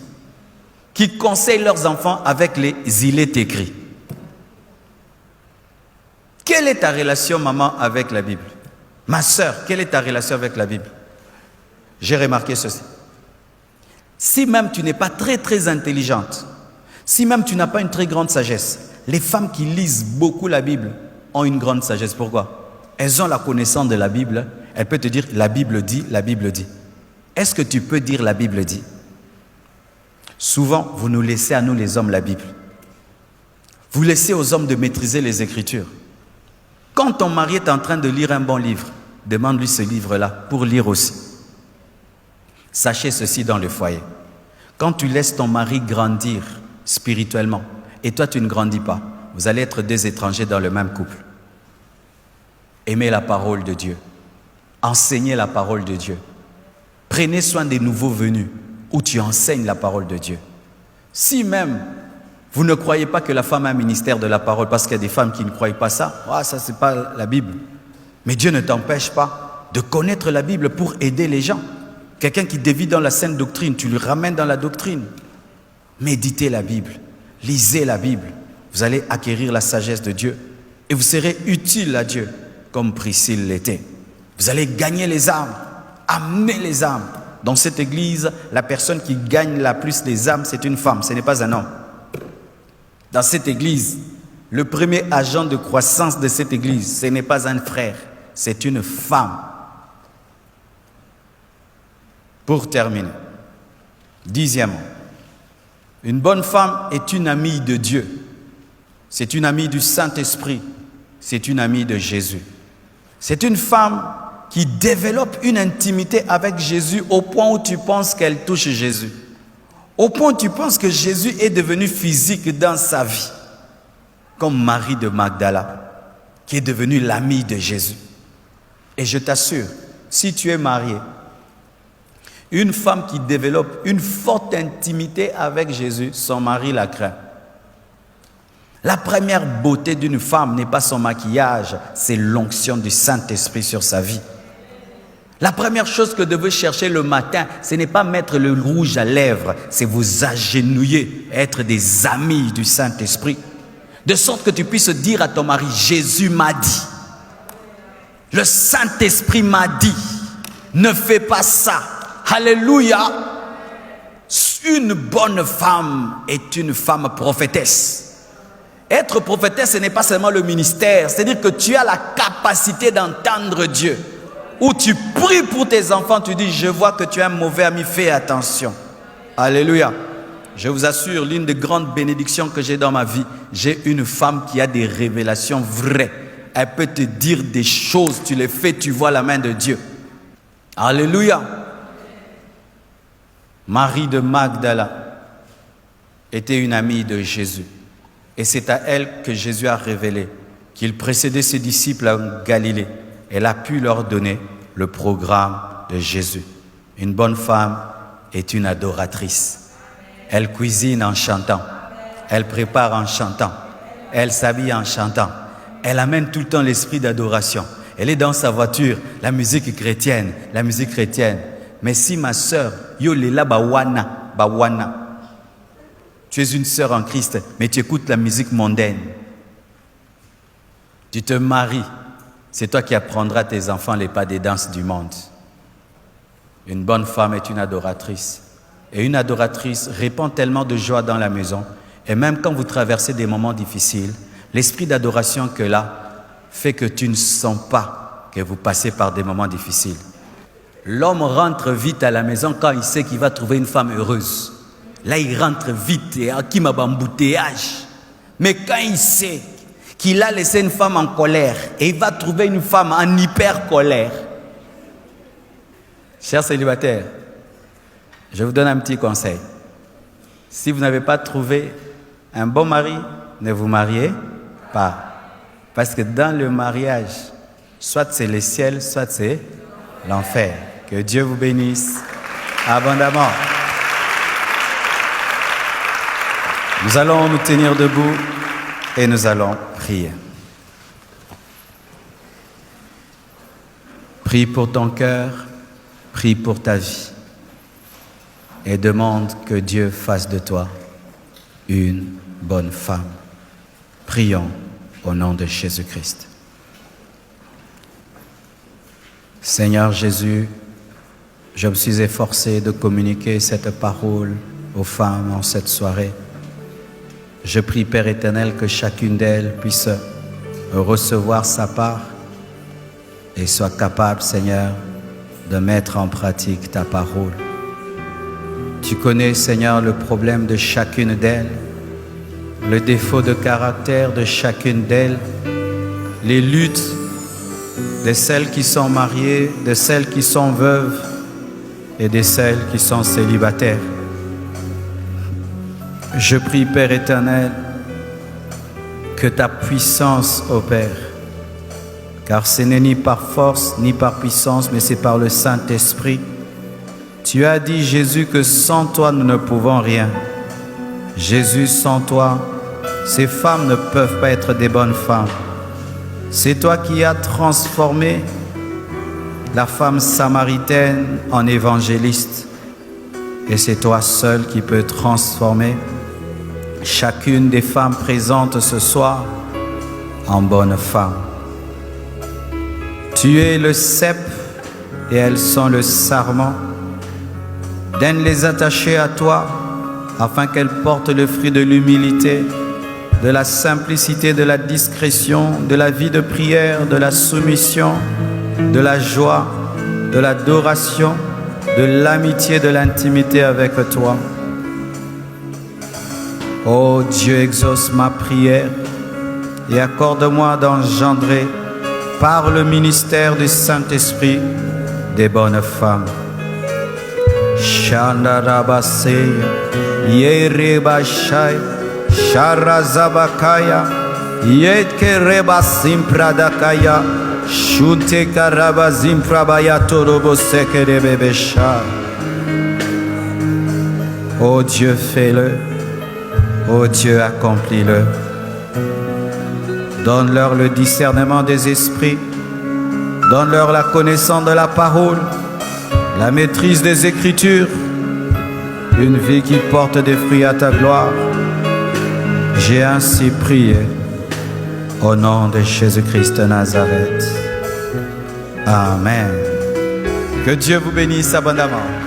A: qui conseillent leurs enfants avec les îlets écrits? Quelle est ta relation, maman, avec la Bible? Ma sœur, quelle est ta relation avec la Bible? J'ai remarqué ceci. Si même tu n'es pas très intelligente, si même tu n'as pas une très grande sagesse, les femmes qui lisent beaucoup la Bible ont une grande sagesse. Pourquoi? Elles ont la connaissance de la Bible. Elles peuvent te dire, la Bible dit, la Bible dit. Est-ce que tu peux dire la Bible dit? Souvent, vous nous laissez à nous les hommes la Bible. Vous laissez aux hommes de maîtriser les Écritures. Quand ton mari est en train de lire un bon livre, demande-lui ce livre-là pour lire aussi. Sachez ceci dans le foyer. Quand tu laisses ton mari grandir spirituellement et toi tu ne grandis pas, vous allez être 2 étrangers dans le même couple. Aimez la parole de Dieu. Enseignez la parole de Dieu. Prenez soin des nouveaux venus où tu enseignes la parole de Dieu. Si même vous ne croyez pas que la femme a un ministère de la parole, parce qu'il y a des femmes qui ne croient pas ça, ça c'est pas la Bible. Mais Dieu ne t'empêche pas de connaître la Bible pour aider les gens. Quelqu'un qui dévie dans la sainte doctrine, tu le ramènes dans la doctrine. Méditez la Bible, lisez la Bible. Vous allez acquérir la sagesse de Dieu et vous serez utile à Dieu comme Priscille l'était. Vous allez gagner les âmes, amener les âmes. Dans cette église, la personne qui gagne la plus les âmes, c'est une femme, ce n'est pas un homme. Dans cette église, le premier agent de croissance de cette église, ce n'est pas un frère, c'est une femme. Pour terminer, 10e, une bonne femme est une amie de Dieu. C'est une amie du Saint-Esprit. C'est une amie de Jésus. C'est une femme qui développe une intimité avec Jésus au point où tu penses qu'elle touche Jésus. Au point où tu penses que Jésus est devenu physique dans sa vie. Comme Marie de Magdala, qui est devenue l'amie de Jésus. Et je t'assure, si tu es marié, une femme qui développe une forte intimité avec Jésus, son mari la craint. La première beauté d'une femme n'est pas son maquillage, c'est l'onction du Saint-Esprit sur sa vie. La première chose que devez chercher le matin, ce n'est pas mettre le rouge à lèvres, c'est vous agenouiller, être des amis du Saint-Esprit. De sorte que tu puisses dire à ton mari, Jésus m'a dit, le Saint-Esprit m'a dit, ne fais pas ça. Alléluia. Une bonne femme est une femme prophétesse. Être prophétesse, ce n'est pas seulement le ministère, c'est-à-dire que tu as la capacité d'entendre Dieu. Où tu pries pour tes enfants, tu dis, je vois que tu es un mauvais ami, fais attention. Alléluia. Je vous assure, l'une des grandes bénédictions que j'ai dans ma vie, j'ai une femme qui a des révélations vraies. Elle peut te dire des choses, tu les fais, tu vois la main de Dieu. Alléluia. Marie de Magdala était une amie de Jésus. Et c'est à elle que Jésus a révélé qu'il précédait ses disciples en Galilée. Elle a pu leur donner le programme de Jésus. Une bonne femme est une adoratrice. Elle cuisine en chantant. Elle prépare en chantant. Elle s'habille en chantant. elle amène tout le temps l'esprit d'adoration. Elle est dans sa voiture, la musique chrétienne. Mais si ma sœur, yo lela bawana, tu es une sœur en Christ, mais tu écoutes la musique mondaine. Tu te maries, c'est toi qui apprendras à tes enfants les pas des danses du monde. Une bonne femme est une adoratrice. Et une adoratrice répand tellement de joie dans la maison. Et même quand vous traversez des moments difficiles, l'esprit d'adoration que là fait que tu ne sens pas que vous passez par des moments difficiles. L'homme rentre vite à la maison quand il sait qu'il va trouver une femme heureuse. Là, il rentre vite et qui m'a embouteillage. Mais quand il sait qu'il a laissé une femme en colère et il va trouver une femme en hyper colère. Chers célibataires, je vous donne un petit conseil. Si vous n'avez pas trouvé un bon mari, ne vous mariez pas. Parce que dans le mariage, soit c'est le ciel, soit c'est l'enfer. Que Dieu vous bénisse abondamment. Nous allons nous tenir debout et nous allons prier. Prie pour ton cœur, prie pour ta vie et demande que Dieu fasse de toi une bonne femme. Prions au nom de Jésus-Christ. Seigneur Jésus, je me suis efforcé de communiquer cette parole aux femmes en cette soirée. Je prie, Père éternel, que chacune d'elles puisse recevoir sa part et soit capable, Seigneur, de mettre en pratique ta parole. Tu connais, Seigneur, le problème de chacune d'elles, le défaut de caractère de chacune d'elles, les luttes de celles qui sont mariées, de celles qui sont veuves et de celles qui sont célibataires. Je prie, Père éternel, que ta puissance opère, car ce n'est ni par force ni par puissance, mais c'est par le Saint-Esprit. Tu as dit, Jésus, que sans toi nous ne pouvons rien. Jésus, sans toi, ces femmes ne peuvent pas être des bonnes femmes. C'est toi qui as transformé la femme samaritaine en évangéliste. Et c'est toi seul qui peux transformer chacune des femmes présentes ce soir en bonne femme. Tu es le cep et elles sont le sarment. Donne les attacher à toi afin qu'elles portent le fruit de l'humilité, de la simplicité, de la discrétion, de la vie de prière, de la soumission, de la joie, de l'adoration, de l'amitié, de l'intimité avec toi. Ô Dieu, exauce ma prière et accorde-moi d'engendrer par le ministère du Saint-Esprit des bonnes femmes. Shandarabasei, Yerebashai, Sharazabakaya, Yetkerebasim Pradakaya, Shunte Karabazim Prabaya Torobo Sekerebebesha. Ô Dieu, fais-le. Ô Dieu, accomplis-le. Donne-leur le discernement des esprits. Donne-leur la connaissance de la parole, la maîtrise des Écritures, une vie qui porte des fruits à ta gloire. J'ai ainsi prié au nom de Jésus-Christ de Nazareth. Amen. Que Dieu vous bénisse abondamment.